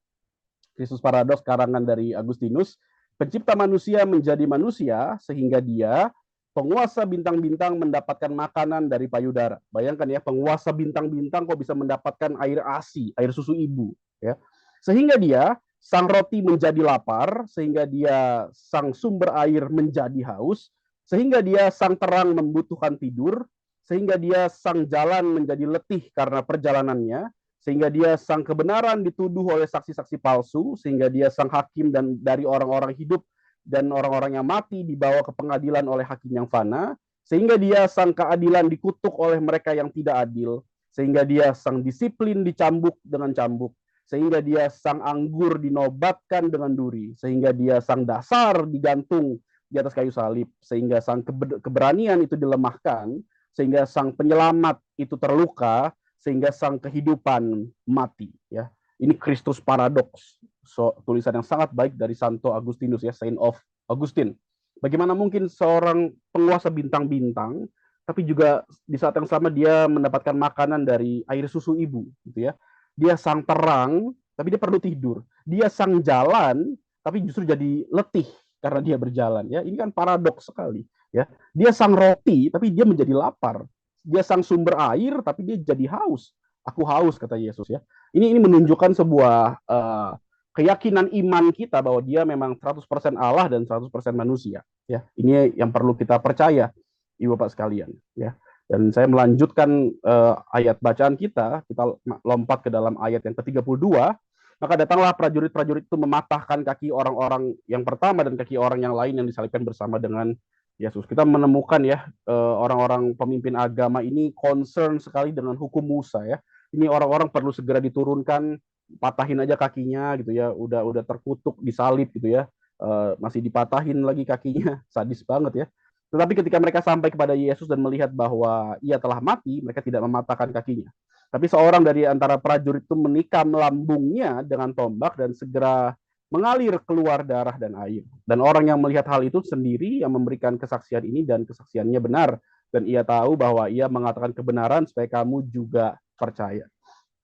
Speaker 1: Kristus Paradox karangan dari Agustinus. Pencipta manusia menjadi manusia sehingga dia penguasa bintang-bintang mendapatkan makanan dari payudara. Bayangkan ya, penguasa bintang-bintang kok bisa mendapatkan air ASI, air susu ibu ya. Sehingga dia sang roti menjadi lapar, sehingga dia sang sumber air menjadi haus, sehingga dia sang terang membutuhkan tidur, sehingga dia sang jalan menjadi letih karena perjalanannya, sehingga dia sang kebenaran dituduh oleh saksi-saksi palsu, sehingga dia sang hakim dan dari orang-orang hidup dan orang-orang yang mati dibawa ke pengadilan oleh hakim yang fana, sehingga dia sang keadilan dikutuk oleh mereka yang tidak adil, sehingga dia sang disiplin dicambuk dengan cambuk, sehingga dia sang anggur dinobatkan dengan duri, sehingga dia sang dasar digantung di atas kayu salib, sehingga sang keberanian itu dilemahkan, sehingga sang penyelamat itu terluka, sehingga sang kehidupan mati. Ya, ini Kristus paradoks, tulisan yang sangat baik dari Santo Agustinus, ya, Saint of Augustine. Bagaimana mungkin seorang penguasa bintang-bintang, tapi juga di saat yang sama dia mendapatkan makanan dari air susu ibu, gitu ya. Dia sang terang, tapi dia perlu tidur. Dia sang jalan, tapi justru jadi letih karena dia berjalan. Ya, ini kan paradoks sekali. Ya, dia sang roti, tapi dia menjadi lapar. Dia sang sumber air, tapi dia jadi haus. Aku haus, kata Yesus. Ya, ini menunjukkan sebuah keyakinan iman kita bahwa dia memang 100% Allah dan 100% manusia. Ya, ini yang perlu kita percaya, Ibu Bapak sekalian. Ya. Dan saya melanjutkan ayat bacaan kita lompat ke dalam ayat yang ke-32, maka datanglah prajurit-prajurit itu mematahkan kaki orang-orang yang pertama dan kaki orang yang lain yang disalibkan bersama dengan Yesus. Kita menemukan ya orang-orang pemimpin agama ini concern sekali dengan hukum Musa ya. Ini orang-orang perlu segera diturunkan, patahin aja kakinya gitu ya, udah terkutuk disalib gitu ya. Masih dipatahin lagi kakinya, sadis banget ya. Tetapi ketika mereka sampai kepada Yesus dan melihat bahwa ia telah mati, mereka tidak mematahkan kakinya. Tapi seorang dari antara prajurit itu menikam lambungnya dengan tombak dan segera mengalir keluar darah dan air. Dan orang yang melihat hal itu sendiri yang memberikan kesaksian ini dan kesaksiannya benar. Dan ia tahu bahwa ia mengatakan kebenaran supaya kamu juga percaya.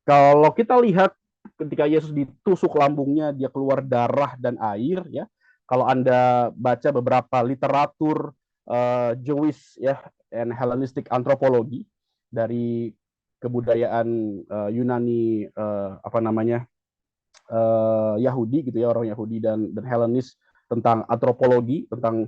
Speaker 1: Kalau kita lihat ketika Yesus ditusuk lambungnya, dia keluar darah dan air, ya. Kalau Anda baca beberapa literatur Jewish ya and Hellenistic anthropology dari kebudayaan Yunani Yahudi gitu ya, orang Yahudi dan Hellenis tentang antropologi, tentang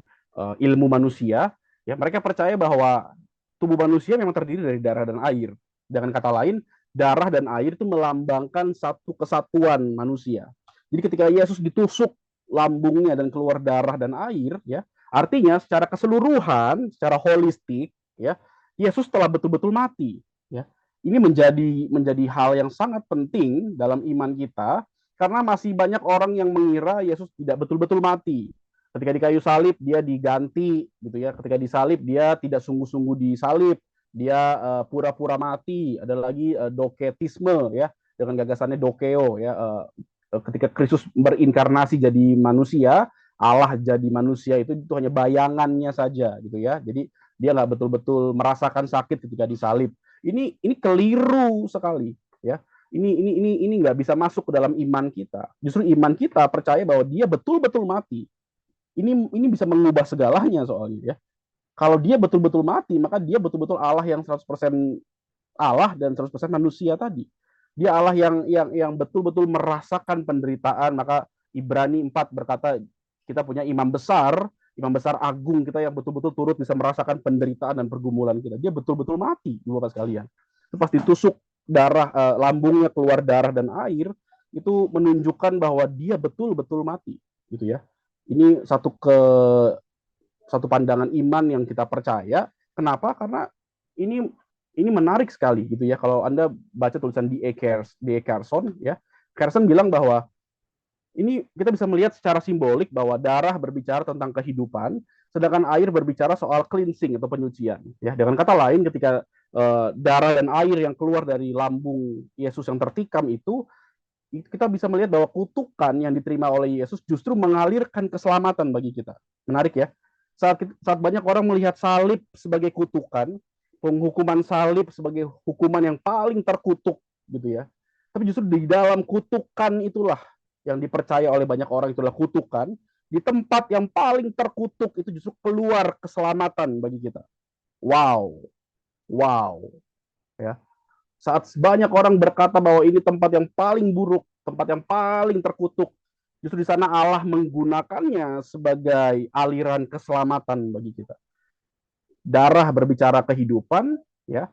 Speaker 1: ilmu manusia, ya mereka percaya bahwa tubuh manusia memang terdiri dari darah dan air. Dengan kata lain, darah dan air itu melambangkan satu kesatuan manusia. Jadi ketika Yesus ditusuk lambungnya dan keluar darah dan air, ya artinya secara keseluruhan, secara holistik, ya Yesus telah betul-betul mati. Ya, ini menjadi hal yang sangat penting dalam iman kita karena masih banyak orang yang mengira Yesus tidak betul-betul mati. Ketika di kayu salib dia diganti, gitu ya. Ketika disalib dia tidak sungguh-sungguh disalib, dia pura-pura mati. Ada lagi doketisme, ya, dengan gagasannya dokeo, ya. Ketika Kristus berinkarnasi jadi manusia, Allah jadi manusia itu hanya bayangannya saja gitu ya. Jadi dia nggak betul-betul merasakan sakit ketika disalib. Ini keliru sekali ya. Ini nggak bisa masuk ke dalam iman kita. Justru iman kita percaya bahwa dia betul-betul mati. Ini bisa mengubah segalanya soalnya ya. Kalau dia betul-betul mati, maka dia betul-betul Allah yang 100% Allah dan 100% manusia tadi. Dia Allah yang betul-betul merasakan penderitaan. Maka Ibrani 4 berkata kita punya imam besar agung kita yang betul-betul turut bisa merasakan penderitaan dan pergumulan kita. Dia betul-betul mati, Ibu Bapak sekalian. Itu pasti tusuk darah, lambungnya keluar darah dan air, itu menunjukkan bahwa dia betul-betul mati, gitu ya. Ini satu pandangan iman yang kita percaya. Kenapa? Karena ini menarik sekali, gitu ya. Kalau Anda baca tulisan D.A. Carson, ya, Carson bilang bahwa ini kita bisa melihat secara simbolik bahwa darah berbicara tentang kehidupan, sedangkan air berbicara soal cleansing atau penyucian. Ya, dengan kata lain, ketika darah dan air yang keluar dari lambung Yesus yang tertikam itu, kita bisa melihat bahwa kutukan yang diterima oleh Yesus justru mengalirkan keselamatan bagi kita. Menarik ya. Saat banyak orang melihat salib sebagai kutukan, penghukuman salib sebagai hukuman yang paling terkutuk, gitu ya. Tapi justru di dalam kutukan itulah yang dipercaya oleh banyak orang itulah kutukan, di tempat yang paling terkutuk itu justru keluar keselamatan bagi kita. Wow, ya. Saat banyak orang berkata bahwa ini tempat yang paling buruk, tempat yang paling terkutuk. Justru di sana Allah menggunakannya sebagai aliran keselamatan bagi kita. Darah berbicara kehidupan, ya,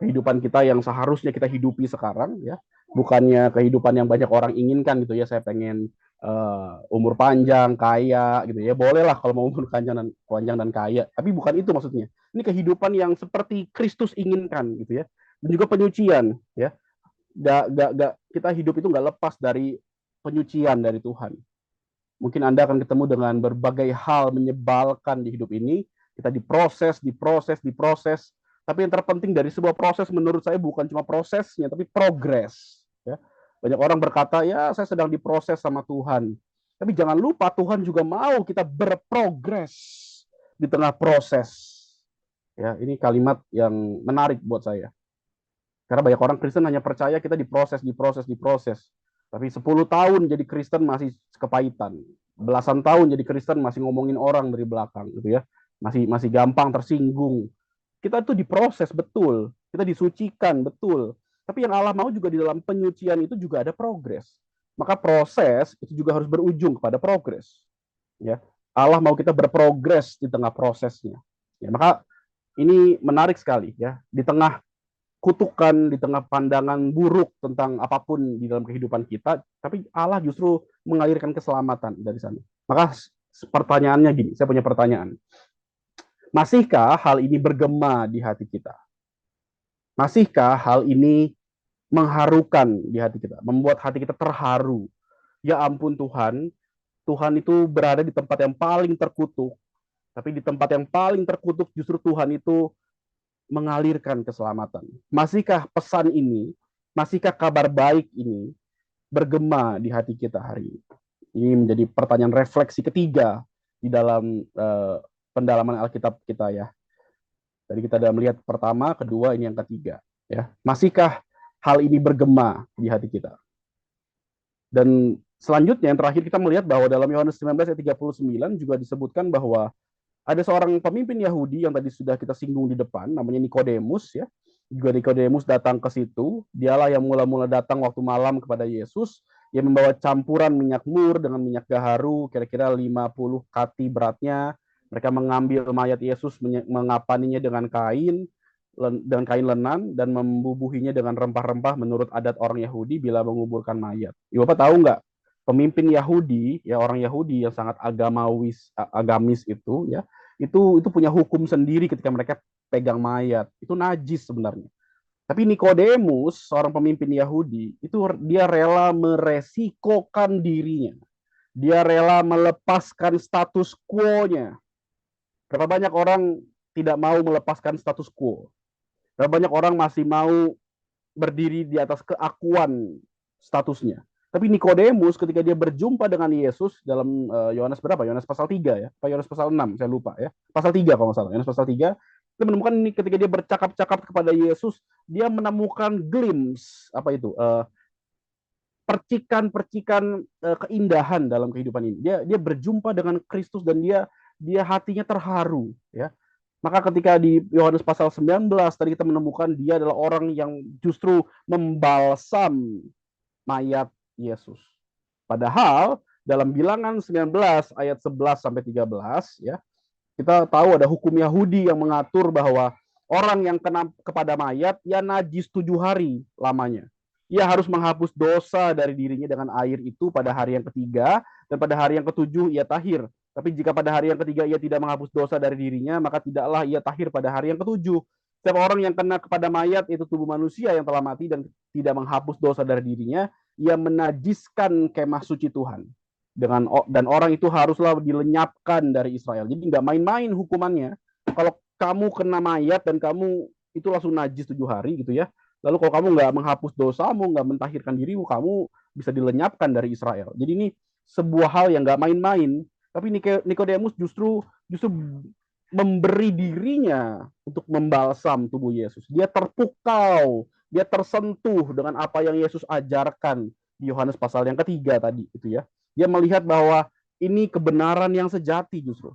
Speaker 1: kehidupan kita yang seharusnya kita hidupi sekarang, ya, bukannya kehidupan yang banyak orang inginkan gitu ya. Saya pengen umur panjang, kaya gitu ya. Bolehlah kalau mau umur panjang dan kaya, tapi bukan itu maksudnya. Ini kehidupan yang seperti Kristus inginkan gitu ya. Dan juga penyucian, ya. Kita hidup itu nggak lepas dari penyucian dari Tuhan. Mungkin Anda akan ketemu dengan berbagai hal menyebalkan di hidup ini. Kita diproses, diproses, diproses. Tapi yang terpenting dari sebuah proses menurut saya bukan cuma prosesnya, tapi progres. Ya. Banyak orang berkata, ya saya sedang diproses sama Tuhan. Tapi jangan lupa Tuhan juga mau kita berprogres di tengah proses. Ya, ini kalimat yang menarik buat saya. Karena banyak orang Kristen hanya percaya kita diproses, diproses, diproses. Tapi 10 tahun jadi Kristen masih kepahitan. Belasan tahun jadi Kristen masih ngomongin orang dari belakang gitu ya. Masih gampang tersinggung. Kita itu diproses betul, kita disucikan betul. Tapi yang Allah mau juga di dalam penyucian itu juga ada progres. Maka proses itu juga harus berujung kepada progres. Ya. Allah mau kita berprogres di tengah prosesnya. Ya, maka ini menarik sekali ya. Di tengah kutukan, di tengah pandangan buruk tentang apapun di dalam kehidupan kita, tapi Allah justru mengalirkan keselamatan dari sana. Maka pertanyaannya gini, saya punya pertanyaan. Masihkah hal ini bergema di hati kita? Masihkah hal ini mengharukan di hati kita, membuat hati kita terharu? Ya ampun Tuhan, Tuhan itu berada di tempat yang paling terkutuk, tapi di tempat yang paling terkutuk justru Tuhan itu mengalirkan keselamatan. Masihkah pesan ini, masihkah kabar baik ini bergema di hati kita hari ini? Ini menjadi pertanyaan refleksi ketiga di dalam pendalaman Alkitab kita ya. Tadi kita sudah melihat pertama, kedua, ini yang ketiga. Ya, masihkah hal ini bergema di hati kita? Dan selanjutnya yang terakhir kita melihat bahwa dalam Yohanes 19 ayat 39 juga disebutkan bahwa ada seorang pemimpin Yahudi yang tadi sudah kita singgung di depan, namanya Nikodemus ya. Juga Nikodemus datang ke situ, dialah yang mula-mula datang waktu malam kepada Yesus, yang membawa campuran minyak mur dengan minyak gaharu, kira-kira 50 kati beratnya. Mereka mengambil mayat Yesus, mengapaninya dengan kain lenan dan membubuhinya dengan rempah-rempah menurut adat orang Yahudi bila menguburkan mayat. Bapak tahu nggak? Pemimpin Yahudi, ya orang Yahudi yang sangat agamis itu, ya itu punya hukum sendiri ketika mereka pegang mayat. Itu najis sebenarnya. Tapi Nikodemus, seorang pemimpin Yahudi, itu dia rela meresikokan dirinya. Dia rela melepaskan status quo-nya. Berapa banyak orang tidak mau melepaskan status quo? Berapa banyak orang masih mau berdiri di atas keakuan statusnya? Tapi Nikodemus ketika dia berjumpa dengan Yesus dalam Yohanes berapa? Yohanes pasal 3 ya? Apa Yohanes pasal 6? Saya lupa ya. Pasal 3 kalau nggak salah. Yohanes pasal 3. Kita menemukan ini ketika dia bercakap-cakap kepada Yesus, dia menemukan glimpse apa itu? Percikan-percikan keindahan dalam kehidupan ini. Dia berjumpa dengan Kristus dan dia hatinya terharu ya. Maka ketika di Yohanes pasal 19 tadi kita menemukan dia adalah orang yang justru membalsam mayat Yesus. Padahal dalam Bilangan 19 ayat 11 sampai 13 ya, kita tahu ada hukum Yahudi yang mengatur bahwa orang yang kena kepada mayat ya najis 7 hari lamanya. Ia harus menghapus dosa dari dirinya dengan air itu pada hari yang ketiga, dan pada hari yang ketujuh ia tahir. Tapi jika pada hari yang ketiga ia tidak menghapus dosa dari dirinya, maka tidaklah ia tahir pada hari yang ketujuh. Setiap orang yang kena kepada mayat, itu tubuh manusia yang telah mati dan tidak menghapus dosa dari dirinya, ia menajiskan kemah suci Tuhan. Dan orang itu haruslah dilenyapkan dari Israel. Jadi nggak main-main hukumannya. Kalau kamu kena mayat dan kamu itu langsung najis 7 hari gitu ya. Lalu kalau kamu nggak menghapus dosamu, nggak mentahirkan dirimu, kamu bisa dilenyapkan dari Israel. Jadi ini sebuah hal yang nggak main-main. Tapi Nikodemus justru memberi dirinya untuk membalsam tubuh Yesus. Dia terpukau, dia tersentuh dengan apa yang Yesus ajarkan di Yohanes pasal yang ketiga tadi, itu ya. Dia melihat bahwa ini kebenaran yang sejati justru.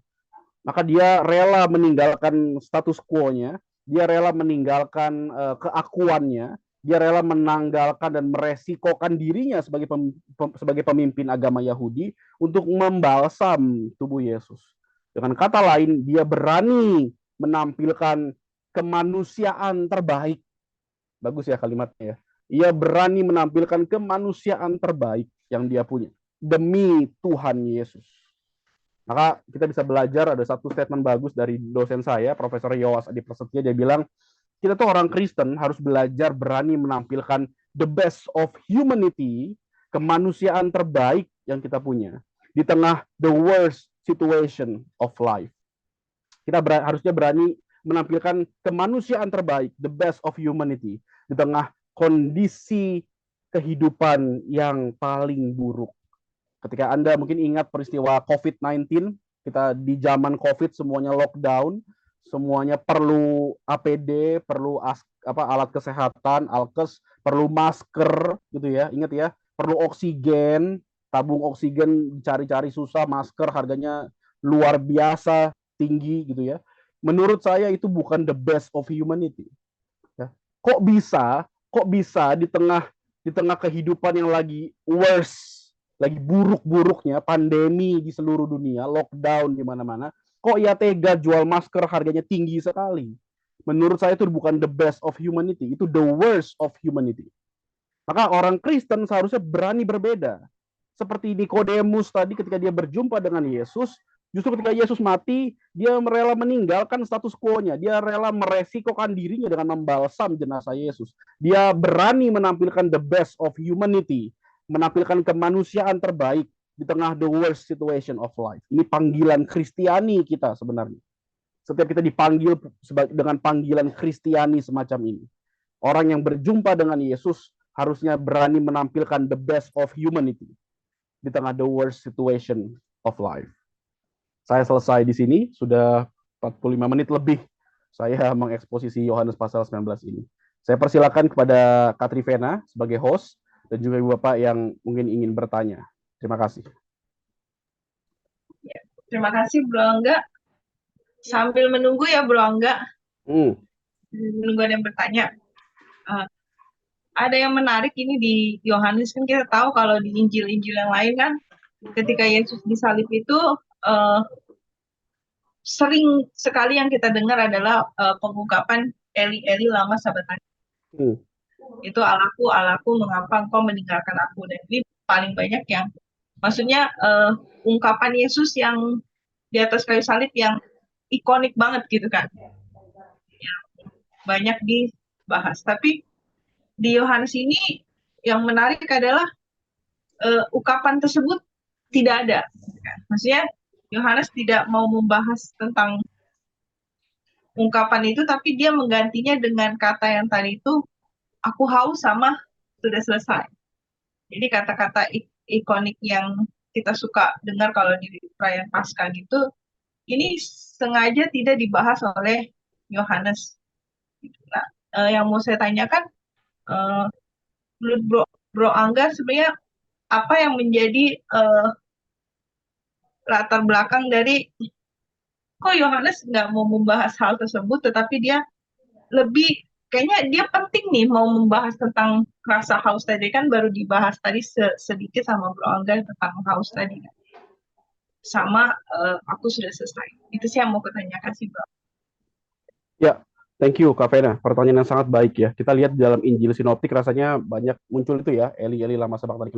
Speaker 1: Maka dia rela meninggalkan status quo-nya, dia rela meninggalkan keakuannya, Dia rela menanggalkan dan meresikokan dirinya sebagai pemimpin agama Yahudi untuk membalsam tubuh Yesus. Dengan kata lain, dia berani menampilkan kemanusiaan terbaik. Bagus ya kalimatnya ya. Ia berani menampilkan kemanusiaan terbaik yang dia punya demi Tuhan Yesus. Maka kita bisa belajar, ada satu statement bagus dari dosen saya, Profesor Yowas Adi Prasetya, dia bilang, kita tuh orang Kristen harus belajar berani menampilkan the best of humanity, kemanusiaan terbaik yang kita punya di tengah the worst situation of life. Kita harusnya berani menampilkan kemanusiaan terbaik, the best of humanity, di tengah kondisi kehidupan yang paling buruk. Ketika Anda mungkin ingat peristiwa COVID-19, kita di zaman COVID semuanya lockdown, semuanya perlu APD, perlu alat kesehatan, alkes, perlu masker gitu ya. Ingat ya, perlu oksigen, tabung oksigen cari-cari susah, masker harganya luar biasa tinggi gitu ya. Menurut saya itu bukan the best of humanity. Ya. Kok bisa di tengah kehidupan yang lagi worst, lagi buruk-buruknya, pandemi di seluruh dunia, lockdown di mana-mana, kok ia tega jual masker harganya tinggi sekali. Menurut saya itu bukan the best of humanity, itu the worst of humanity. Maka orang Kristen seharusnya berani berbeda. Seperti Nikodemus tadi ketika dia berjumpa dengan Yesus, justru ketika Yesus mati, dia rela meninggalkan status quo-nya. Dia rela meresikokan dirinya dengan membalsam jenazah Yesus. Dia berani menampilkan the best of humanity, menampilkan kemanusiaan terbaik di tengah the worst situation of life. Ini panggilan Kristiani kita sebenarnya. Setiap kita dipanggil dengan panggilan Kristiani semacam ini. Orang yang berjumpa dengan Yesus harusnya berani menampilkan the best of humanity di tengah the worst situation of life. Saya selesai di sini, sudah 45 menit lebih saya mengeksposisi Yohanes pasal 19 ini. Saya persilakan kepada Katrivena sebagai host dan juga Ibu Bapak yang mungkin ingin bertanya. Terima kasih.
Speaker 2: Ya, terima kasih Bro Angga. Sambil menunggu ya Bro Angga, menunggu ada yang bertanya. Ada yang menarik ini di Yohanes, kan kita tahu kalau di Injil-Injil yang lain kan ketika Yesus disalib itu sering sekali yang kita dengar adalah pengungkapan Eli Eli lama sabatani. Itu Allahku, Allahku, mengapa engkau meninggalkan aku. Dan ini paling banyak yang maksudnya ungkapan Yesus yang di atas kayu salib yang ikonik banget gitu kan, yang banyak dibahas. Tapi di Yohanes ini yang menarik adalah ungkapan tersebut tidak ada. Maksudnya Yohanes tidak mau membahas tentang ungkapan itu, tapi dia menggantinya dengan kata yang tadi itu, aku haus sama sudah selesai. Jadi kata-kata ikonik yang kita suka dengar kalau di perayaan Paskah gitu, ini sengaja tidak dibahas oleh Yohanes. Nah, yang mau saya tanyakan, menurut Bro Angga sebenarnya apa yang menjadi latar belakang dari kok Yohanes nggak mau membahas hal tersebut, tetapi dia lebih kayaknya dia penting nih mau membahas tentang rasa haus tadi, kan baru dibahas tadi sedikit sama Bro Angga tentang haus tadi kan. Sama aku sudah selesai. Itu sih yang mau kutanyakan sih Bro.
Speaker 1: Ya, thank you Kak Vena. Pertanyaan yang sangat baik ya. Kita lihat dalam Injil Sinoptik rasanya banyak muncul itu ya, Eli Eli lama sabachthani.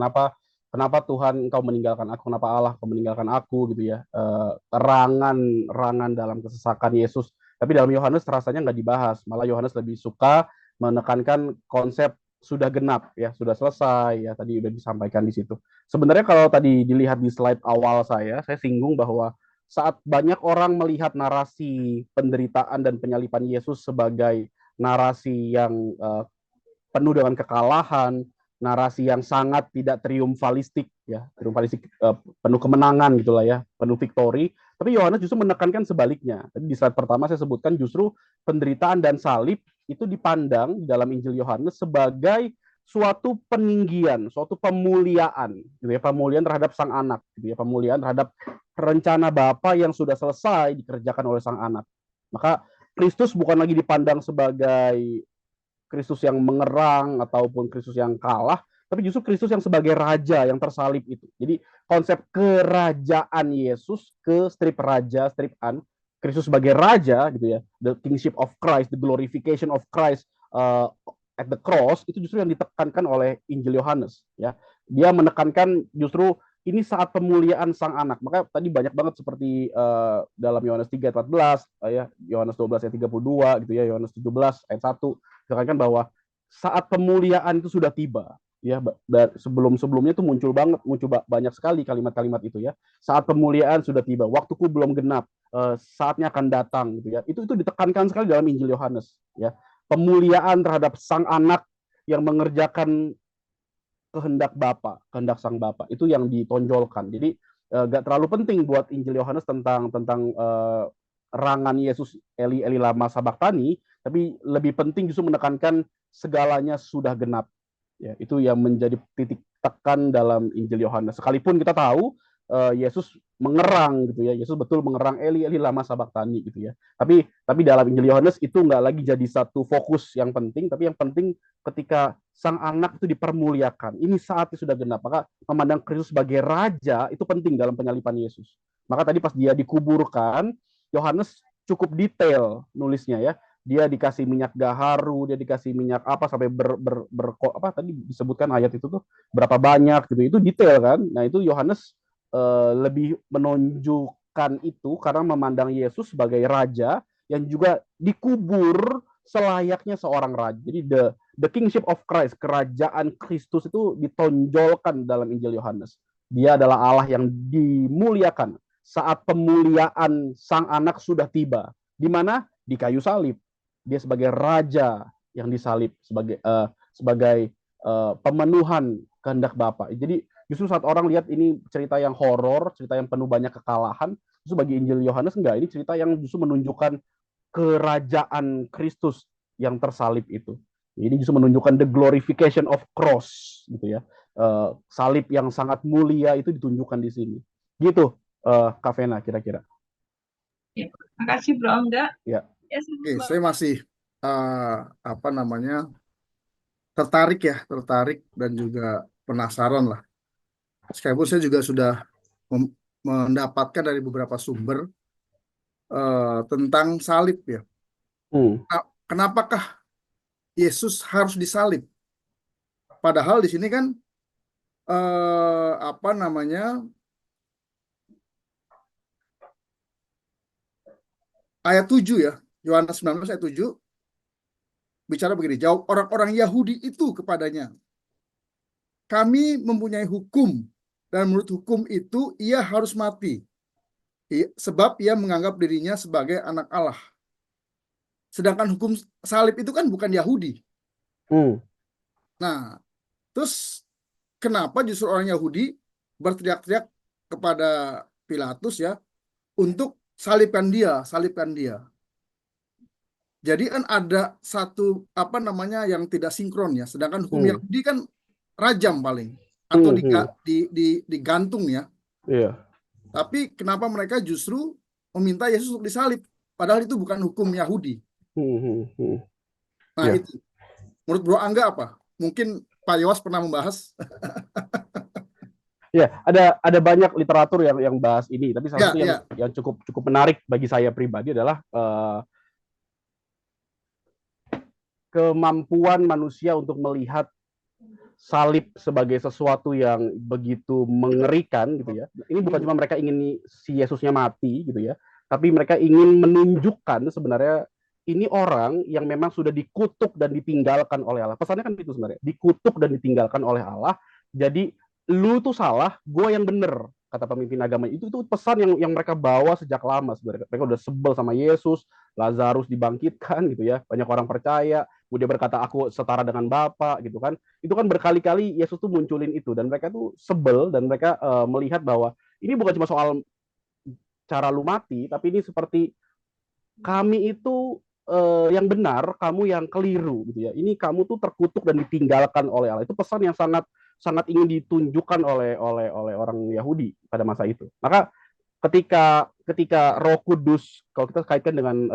Speaker 1: Kenapa Tuhan engkau meninggalkan aku? Kenapa Allah kau meninggalkan aku gitu ya? Rangan dalam kesesakan Yesus. Tapi dalam Yohanes rasanya nggak dibahas. Malah Yohanes lebih suka menekankan konsep sudah genap ya, sudah selesai ya. Tadi udah disampaikan di situ. Sebenarnya kalau tadi dilihat di slide awal saya singgung bahwa saat banyak orang melihat narasi penderitaan dan penyalipan Yesus sebagai narasi yang penuh dengan kekalahan, narasi yang sangat tidak triumfalistik ya, penuh kemenangan gitulah ya, penuh victory. Tapi Yohanes justru menekankan sebaliknya. Tadi di slide pertama saya sebutkan justru penderitaan dan salib itu dipandang dalam Injil Yohanes sebagai suatu peninggian, suatu pemuliaan, gitu ya, pemuliaan terhadap sang anak, gitu ya, pemuliaan terhadap rencana Bapa yang sudah selesai dikerjakan oleh sang anak. Maka Kristus bukan lagi dipandang sebagai Kristus yang mengerang ataupun Kristus yang kalah, tapi justru Kristus yang sebagai raja yang tersalib itu. Jadi konsep kerajaan Yesus ke strip raja, strip an, Kristus sebagai raja gitu ya, the kingship of Christ, the glorification of Christ at the cross, itu justru yang ditekankan oleh Injil Yohanes ya. Dia menekankan justru ini saat pemuliaan sang anak. Maka tadi banyak banget seperti dalam Yohanes 3:14 ya, Yohanes 12 ayat 32 gitu ya, Yohanes 17 ayat 1 dikatakan bahwa saat pemuliaan itu sudah tiba ya. Sebelum-sebelumnya itu muncul banyak sekali kalimat-kalimat itu ya. Saat pemuliaan sudah tiba, waktuku belum genap, saatnya akan datang gitu ya. Itu ditekankan sekali dalam Injil Yohanes ya. Pemuliaan terhadap sang anak yang mengerjakan kehendak Bapa, kehendak sang Bapa, itu yang ditonjolkan. Jadi gak terlalu penting buat Injil Yohanes tentang rangan Yesus Eli Eli lama sabaktani, tapi lebih penting justru menekankan segalanya sudah genap. Ya, itu yang menjadi titik tekan dalam Injil Yohanes. Sekalipun kita tahu Yesus mengerang gitu ya, Yesus betul mengerang Eli Eli lama sabaktani gitu ya. Tapi dalam Injil Yohanes itu nggak lagi jadi satu fokus yang penting, tapi yang penting ketika sang anak itu dipermuliakan. Ini saatnya sudah genap. Maka memandang Kristus sebagai raja itu penting dalam penyalipan Yesus. Maka tadi pas dia dikuburkan, Yohanes cukup detail nulisnya ya. Dia dikasih minyak gaharu, dia dikasih minyak apa sampai apa tadi disebutkan ayat itu tuh berapa banyak gitu. Itu detail kan. Nah, itu Yohanes lebih menunjukkan itu karena memandang Yesus sebagai raja yang juga dikubur selayaknya seorang raja. Jadi the kingship of Christ, kerajaan Kristus itu ditonjolkan dalam Injil Yohanes. Dia adalah Allah yang dimuliakan saat pemuliaan sang anak sudah tiba. Di mana? Di kayu salib. Dia sebagai raja yang disalib sebagai pemenuhan kehendak Bapa. Jadi justru saat orang lihat ini cerita yang horor, cerita yang penuh banyak kekalahan, justru bagi Injil Yohanes enggak, ini cerita yang justru menunjukkan kerajaan Kristus yang tersalib itu. Ini justru menunjukkan the glorification of cross gitu ya. Salib yang sangat mulia itu ditunjukkan di sini. Gitu, Kak Vena kira-kira.
Speaker 2: Ya, terima kasih Bro Angga.
Speaker 1: Ya.
Speaker 3: Oke, saya masih tertarik dan juga penasaran lah. Sekalipun saya juga sudah mendapatkan dari beberapa sumber tentang salib ya. Kenapakah Yesus harus disalib? Padahal di sini kan ayat 7 ya, Yohanes 19 ayat 7 bicara begini, jawab orang-orang Yahudi itu kepadanya, kami mempunyai hukum dan menurut hukum itu ia harus mati sebab ia menganggap dirinya sebagai anak Allah. Sedangkan hukum salib itu kan bukan Yahudi. Nah, terus kenapa justru orang Yahudi berteriak-teriak kepada Pilatus ya untuk salibkan dia. Jadi kan ada satu yang tidak sinkron ya. Sedangkan hukum Yahudi kan rajam paling atau digantung ya.
Speaker 1: Iya.
Speaker 3: Tapi kenapa mereka justru meminta Yesus untuk disalib? Padahal itu bukan hukum Yahudi. Nah itu, menurut Bro Angga apa? Mungkin Pak Yowas pernah membahas.
Speaker 1: Ya, ada banyak literatur yang bahas ini, tapi salah satu yang cukup menarik bagi saya pribadi adalah kemampuan manusia untuk melihat salib sebagai sesuatu yang begitu mengerikan gitu ya. Ini bukan cuma mereka ingin si Yesusnya mati gitu ya, tapi mereka ingin menunjukkan sebenarnya ini orang yang memang sudah dikutuk dan ditinggalkan oleh Allah. Pesannya kan itu sebenarnya, dikutuk dan ditinggalkan oleh Allah. Jadi lu tuh salah, gue yang bener, kata pemimpin agama. Itu pesan yang mereka bawa sejak lama sebenarnya. Mereka udah sebel sama Yesus, Lazarus dibangkitkan gitu ya, banyak orang percaya, dia berkata aku setara dengan Bapa gitu kan. Itu kan berkali-kali Yesus tuh munculin itu, dan mereka tuh sebel, dan mereka melihat bahwa ini bukan cuma soal cara lu mati, tapi ini seperti kami itu yang benar, kamu yang keliru gitu ya. Ini kamu tuh terkutuk dan ditinggalkan oleh Allah. Itu pesan yang sangat ingin ditunjukkan oleh orang Yahudi pada masa itu. Maka ketika Roh Kudus, kalau kita kaitkan dengan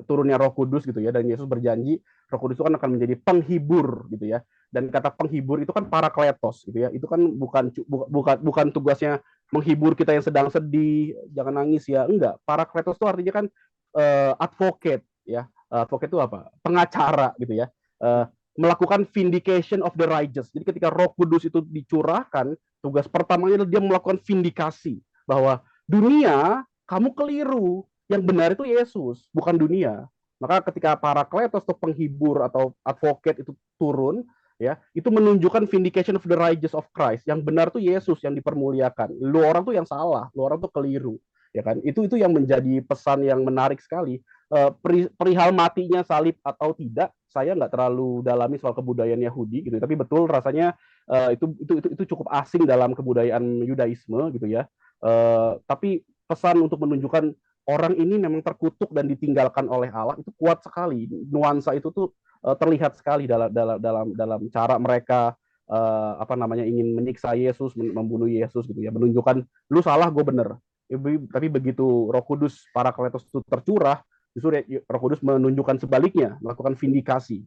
Speaker 1: turunnya Roh Kudus gitu ya, dan Yesus berjanji Roh Kudus itu kan akan menjadi penghibur gitu ya. Dan kata penghibur itu kan parakletos gitu ya. Itu kan bukan tugasnya menghibur kita yang sedang sedih, jangan nangis ya. Enggak. Parakletos itu artinya kan advocate ya. Advocate itu apa? Pengacara gitu ya. Melakukan vindication of the righteous. Jadi ketika Roh Kudus itu dicurahkan, tugas pertamanya adalah dia melakukan vindikasi bahwa dunia kamu keliru, yang benar itu Yesus, bukan dunia. Maka ketika parakletos atau penghibur atau advocate itu turun, ya, itu menunjukkan vindication of the righteous of Christ. Yang benar tuh Yesus yang dipermuliakan. Lu orang tuh yang salah, lu orang tuh keliru, ya kan? Itu yang menjadi pesan yang menarik sekali. Perihal matinya salib atau tidak, saya nggak terlalu dalami soal kebudayaan Yahudi gitu, tapi betul rasanya itu cukup asing dalam kebudayaan Yudaisme gitu ya. Tapi pesan untuk menunjukkan orang ini memang terkutuk dan ditinggalkan oleh Allah itu kuat sekali. Nuansa itu tuh terlihat sekali dalam cara mereka ingin menyiksa Yesus, membunuh Yesus gitu ya, menunjukkan lu salah, gue bener. Tapi begitu Roh Kudus Parakletos itu tercurah, justru Roh Kudus menunjukkan sebaliknya, melakukan vindikasi,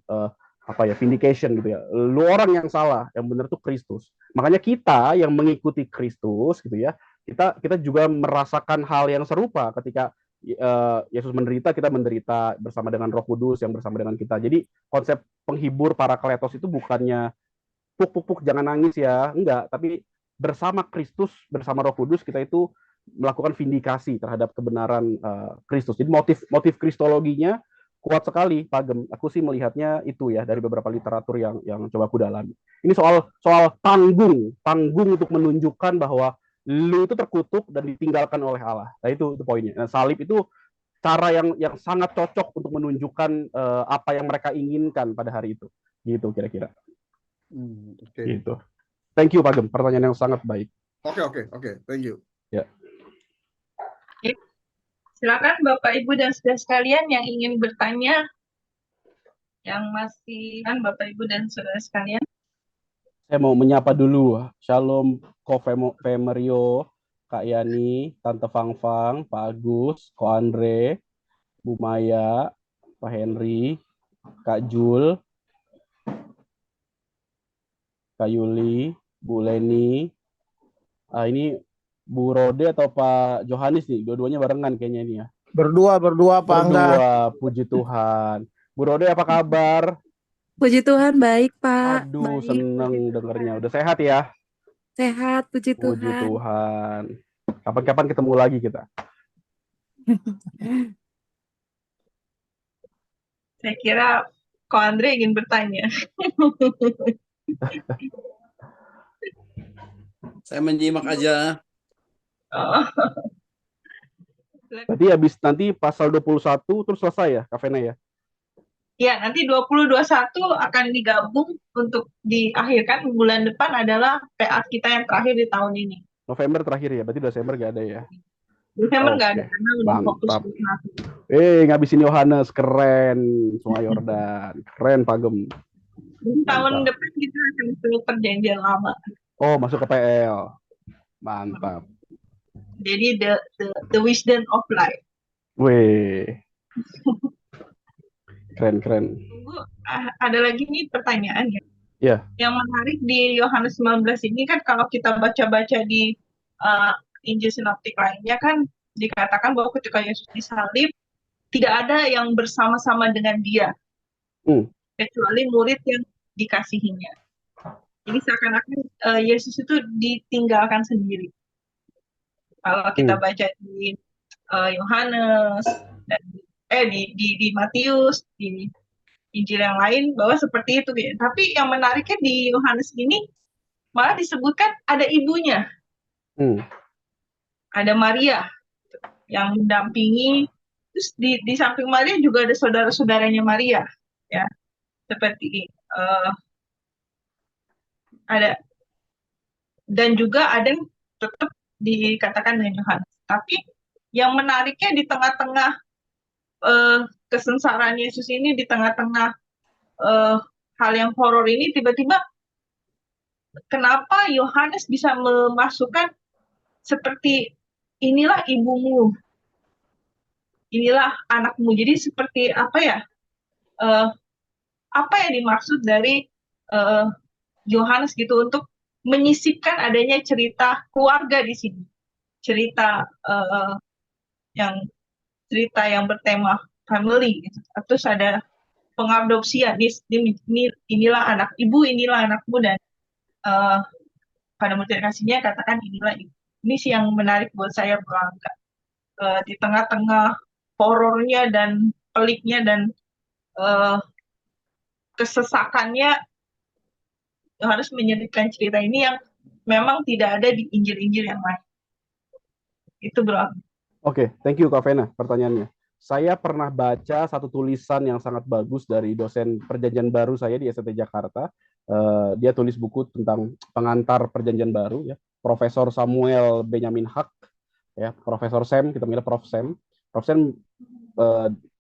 Speaker 1: vindication gitu ya. Lu orang yang salah, yang benar tuh Kristus. Makanya kita yang mengikuti Kristus gitu ya, kita juga merasakan hal yang serupa ketika Yesus menderita, kita menderita bersama dengan Roh Kudus yang bersama dengan kita. Jadi konsep penghibur Parakletos itu bukannya puk jangan nangis ya, enggak, tapi bersama Kristus, bersama Roh Kudus kita itu melakukan vindikasi terhadap kebenaran Kristus. Jadi motif kristologinya kuat sekali, Pak Gem. Aku sih melihatnya itu ya dari beberapa literatur yang coba aku dalami. Ini soal tanggung untuk menunjukkan bahwa lu itu terkutuk dan ditinggalkan oleh Allah. Nah itu poinnya. Nah, salib itu cara yang sangat cocok untuk menunjukkan apa yang mereka inginkan pada hari itu. Gitu kira-kira.
Speaker 3: Okay.
Speaker 1: Gitu. Thank you Pak Gem, pertanyaan yang sangat baik.
Speaker 3: Oke. Thank you.
Speaker 1: Ya.
Speaker 2: Silakan Bapak Ibu dan saudara sekalian yang ingin bertanya, yang masih kan Bapak Ibu dan saudara sekalian.
Speaker 1: Saya mau menyapa dulu. Shalom Ko Femerio, Kak Yani, Tante Fang, Pak Agus, Ko Andre, Bu Maya, Pak Henry, Kak Jul, Kak Yuli, Bu Leni. Ini Bu Rode atau Pak Johannes nih, dua-duanya barengan kayaknya ini ya.
Speaker 4: Berdua Pak Angga.
Speaker 1: Puji Tuhan. Bu Rode apa kabar?
Speaker 5: Puji Tuhan, baik Pak.
Speaker 1: Aduh,
Speaker 5: baik,
Speaker 1: seneng dengernya. Udah sehat ya?
Speaker 5: Sehat, puji
Speaker 1: Puji
Speaker 5: Tuhan.
Speaker 1: Tuhan. Kapan-kapan ketemu lagi kita.
Speaker 2: Saya kira Ko Andre ingin bertanya.
Speaker 4: Saya menyimak aja.
Speaker 2: Oh.
Speaker 1: Berarti habis nanti pasal 21 terus selesai ya, Kak Vena ya?
Speaker 2: Ya, nanti 2021 akan digabung untuk diakhirkan bulan depan adalah PA kita yang terakhir di tahun ini.
Speaker 1: November terakhir ya, berarti Desember nggak ada ya?
Speaker 2: Desember nggak ada, karena udah fokus ke
Speaker 1: ngabisin Yohanes, keren. Semua Yordan, keren Pak Gem.
Speaker 2: Tahun depan kita akan ke perjanjian lama.
Speaker 1: Oh, masuk ke PL. Mantap.
Speaker 2: Jadi the wisdom of life.
Speaker 1: Wih. Keren.
Speaker 2: Ada lagi nih pertanyaan ya.
Speaker 1: Yeah.
Speaker 2: Yang menarik di Yohanes 19 ini kan kalau kita baca-baca di Injil Sinoptik lainnya kan dikatakan bahwa ketika Yesus disalib tidak ada yang bersama-sama dengan dia kecuali murid yang dikasihinya. Jadi seakan-akan Yesus itu ditinggalkan sendiri. Kalau kita baca di Yohanes dan di Matius, di Injil yang lain bahwa seperti itu. Tapi yang menariknya di Yohanes ini malah disebutkan ada ibunya. Ada Maria yang mendampingi, terus di samping Maria juga ada saudara-saudaranya Maria, ya, seperti ada, dan juga ada yang tetap dikatakan dengan Yohanes. Tapi yang menariknya di tengah-tengah kesengsaraan Yesus ini, di tengah-tengah hal yang horor ini, tiba-tiba kenapa Yohanes bisa memasukkan seperti inilah ibumu. inilah anakmu. Jadi seperti apa ya? Apa yang dimaksud dari Yohanes gitu untuk menyisipkan adanya cerita keluarga di sini, cerita yang bertema family gitu. Terus ada pengadopsian, inilah anak ibu, inilah anakmu, dan pada multiplikasinya katakan inilah ibu. Ini sih yang menarik buat saya, Bang. Di tengah-tengah horornya dan peliknya dan kesesakannya, harus menyelipkan cerita ini yang memang tidak ada di Injil-Injil yang lain. Itu, Bro.
Speaker 1: Oke, thank you Kak Vena pertanyaannya. Saya pernah baca satu tulisan yang sangat bagus dari dosen Perjanjian Baru saya di STT Jakarta. Dia tulis buku tentang pengantar Perjanjian Baru, ya. Profesor Samuel Benyamin Hak, ya, Profesor Sam, kita panggil Prof Sam. Prof Sam,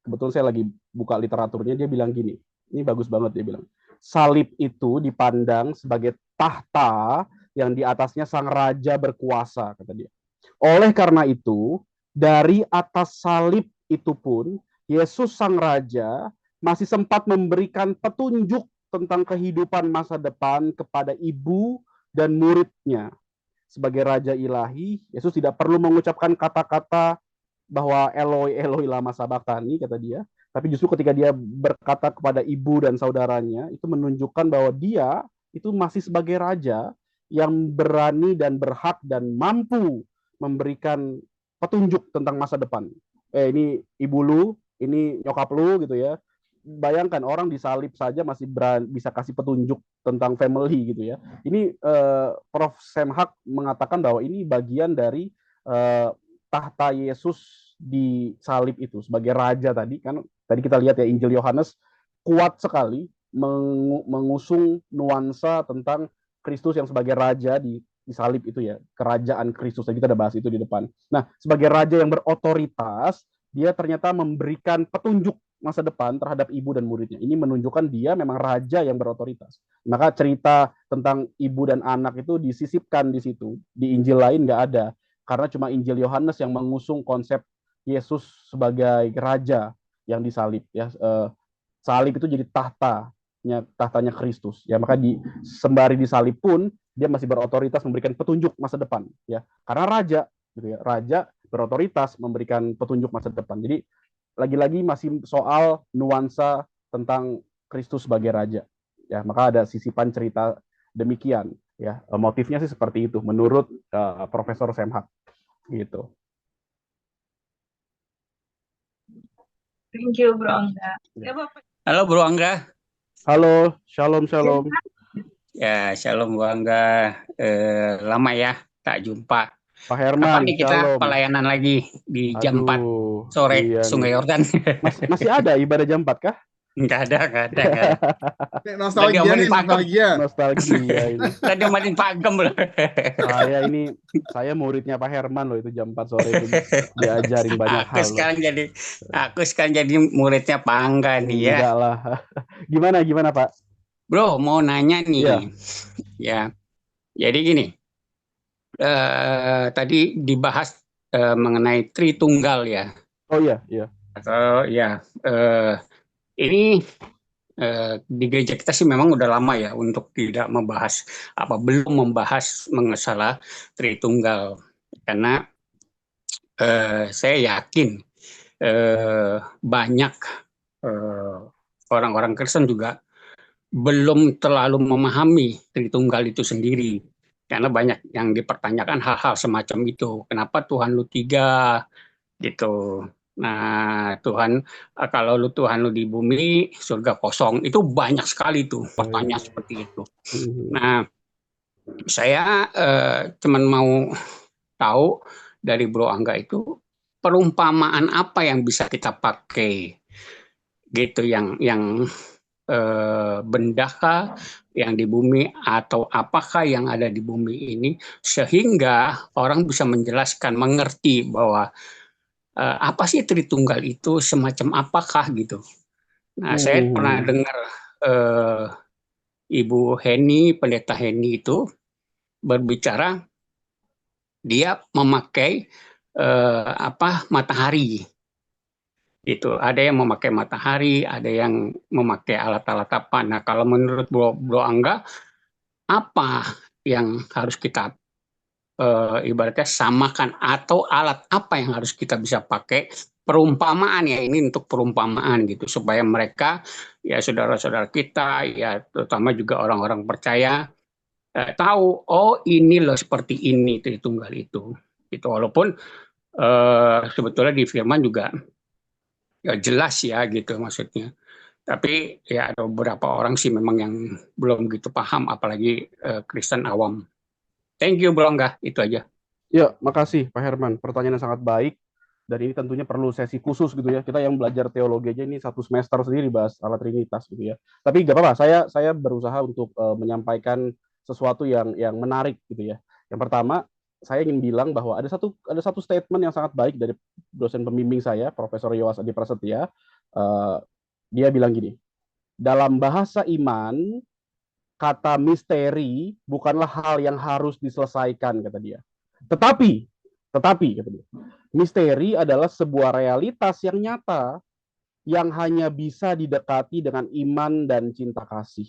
Speaker 1: kebetulan saya lagi buka literaturnya, dia bilang gini, ini bagus banget, dia bilang, salib itu dipandang sebagai tahta yang di atasnya sang raja berkuasa, kata dia. Oleh karena itu, dari atas salib itu pun, Yesus sang raja masih sempat memberikan petunjuk tentang kehidupan masa depan kepada ibu dan muridnya. Sebagai raja ilahi, Yesus tidak perlu mengucapkan kata-kata bahwa Eloi, Eloi lama sabachthani, kata dia. Tapi justru ketika dia berkata kepada ibu dan saudaranya, itu menunjukkan bahwa dia itu masih sebagai raja yang berani dan berhak dan mampu memberikan petunjuk tentang masa depan. Ini ibu lu, ini nyokap lu gitu ya. Bayangkan orang disalib saja masih bisa kasih petunjuk tentang family gitu ya. Ini Prof. Sam Hak mengatakan bahwa ini bagian dari tahta Yesus di salib itu sebagai raja tadi. Kan tadi kita lihat ya Injil Yohanes kuat sekali mengusung nuansa tentang Kristus yang sebagai raja di salib itu ya, kerajaan Kristus. Kita udah bahas itu di depan. Nah, sebagai raja yang berotoritas, dia ternyata memberikan petunjuk masa depan terhadap ibu dan muridnya. Ini menunjukkan dia memang raja yang berotoritas. Maka cerita tentang ibu dan anak itu disisipkan di situ. Di Injil lain nggak ada. Karena cuma Injil Yohanes yang mengusung konsep Yesus sebagai raja yang disalib. Ya, salib itu jadi tahtanya Kristus. Ya, maka sembari disalib pun dia masih berotoritas memberikan petunjuk masa depan, ya, karena raja, gitu ya, raja berotoritas memberikan petunjuk masa depan. Jadi lagi-lagi masih soal nuansa tentang Kristus sebagai raja, ya, maka ada sisipan cerita demikian, ya, motifnya sih seperti itu menurut Profesor Sam Hak, gitu.
Speaker 2: Thank you, Bro Angga. Ya, Bapak.
Speaker 4: Halo Bro Angga.
Speaker 1: Halo, shalom, shalom.
Speaker 4: Ya, shalom Bro Angga. Lama ya tak jumpa.
Speaker 1: Pak Herman,
Speaker 4: kapan nih kita
Speaker 1: shalom.
Speaker 4: Pelayanan lagi di jam 4 sore,
Speaker 1: iya
Speaker 4: Sungai Yordan?
Speaker 1: Masih ada ibadah jam 4 kah?
Speaker 4: Enggak ada.
Speaker 3: Nostalgia
Speaker 1: ini.
Speaker 4: Tadi omelin pagem loh.
Speaker 1: Saya muridnya Pak Herman loh, itu jam 4 sore itu diajarin banyak hal.
Speaker 4: Aku sekarang jadi muridnya Pak Angga nih ya.
Speaker 1: Enggak lah. Gimana Pak?
Speaker 4: Bro, mau nanya nih.
Speaker 1: Ya.
Speaker 4: Ya. Jadi gini. Tadi dibahas mengenai Tritunggal ya.
Speaker 1: Oh iya.
Speaker 4: Ini di gereja kita sih memang udah lama ya untuk belum membahas mengenai Tritunggal, karena saya yakin banyak orang-orang Kristen juga belum terlalu memahami Tritunggal itu sendiri, karena banyak yang dipertanyakan hal-hal semacam itu. Kenapa Tuhan lu 3 gitu? Nah, kalau Tuhan lu di bumi, surga kosong, itu banyak sekali tuh pertanyaan seperti itu. Nah, saya cuman mau tahu dari Bro Angga itu perumpamaan apa yang bisa kita pakai gitu, yang bendakah yang di bumi atau apakah yang ada di bumi ini, sehingga orang bisa menjelaskan, mengerti bahwa apa sih Tritunggal itu, semacam apakah gitu. Nah, saya pernah dengar Ibu Heni, Pendeta Heni itu berbicara, dia memakai matahari Itu ada yang memakai matahari, ada yang memakai alat-alat apa. Nah, kalau menurut Bro Angga, apa yang harus kita ibaratnya samakan, atau alat apa yang harus kita bisa pakai, perumpamaan ya, ini untuk perumpamaan gitu, supaya mereka ya saudara-saudara kita ya, terutama juga orang-orang percaya tahu, oh ini loh seperti ini Tritunggal itu. Itu walaupun sebetulnya di firman juga ya jelas ya gitu maksudnya. Tapi ya ada beberapa orang sih memang yang belum gitu paham, apalagi Kristen awam. Thank you Bro Angga, itu aja.
Speaker 1: Ya, makasih Pak Herman. Pertanyaan yang sangat baik. Dan ini tentunya perlu sesi khusus gitu ya. Kita yang belajar teologi aja ini satu semester sendiri bahas ala Trinitas gitu ya. Tapi nggak apa-apa, saya berusaha untuk menyampaikan sesuatu yang menarik gitu ya. Yang pertama, saya ingin bilang bahwa ada satu statement yang sangat baik dari dosen pembimbing saya, Profesor Yowas Adi Prasetya. Dia bilang gini, dalam bahasa iman, kata misteri bukanlah hal yang harus diselesaikan, kata dia. Tetapi, kata dia, misteri adalah sebuah realitas yang nyata yang hanya bisa didekati dengan iman dan cinta kasih.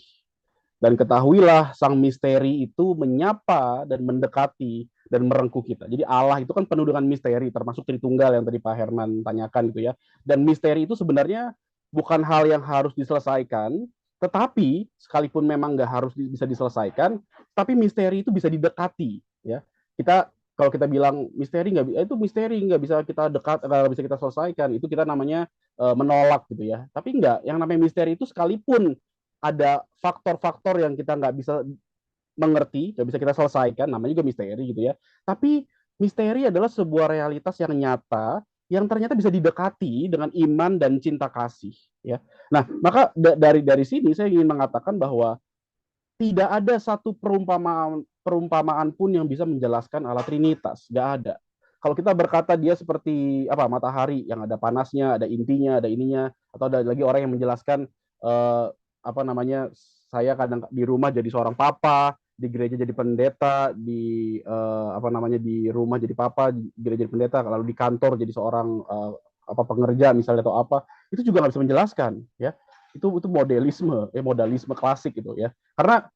Speaker 1: Dan ketahuilah, sang misteri itu menyapa dan mendekati dan merengkuh kita. Jadi Allah itu kan penuh dengan misteri, termasuk Tritunggal yang tadi Pak Herman tanyakan gitu ya. Dan misteri itu sebenarnya bukan hal yang harus diselesaikan, tetapi sekalipun memang nggak harus bisa diselesaikan, tapi misteri itu bisa didekati. Ya, kita kalau kita bilang misteri itu misteri nggak bisa kita nggak bisa kita selesaikan, itu kita namanya menolak gitu ya. Tapi enggak, yang namanya misteri itu sekalipun ada faktor-faktor yang kita nggak bisa mengerti, nggak bisa kita selesaikan, namanya juga misteri gitu ya. Tapi misteri adalah sebuah realitas yang nyata, yang ternyata bisa didekati dengan iman dan cinta kasih. Ya, nah maka dari sini saya ingin mengatakan bahwa tidak ada satu perumpamaan pun yang bisa menjelaskan Allah Trinitas, nggak ada. Kalau kita berkata dia seperti apa matahari yang ada panasnya, ada intinya, ada ininya, atau ada lagi orang yang menjelaskan apa namanya, saya kadang di rumah jadi seorang papa, di gereja jadi pendeta, di apa namanya di rumah jadi papa, di gereja jadi pendeta, lalu di kantor jadi seorang apa pengerja misalnya atau apa, itu juga nggak bisa menjelaskan ya. Itu modalisme klasik gitu ya. Karena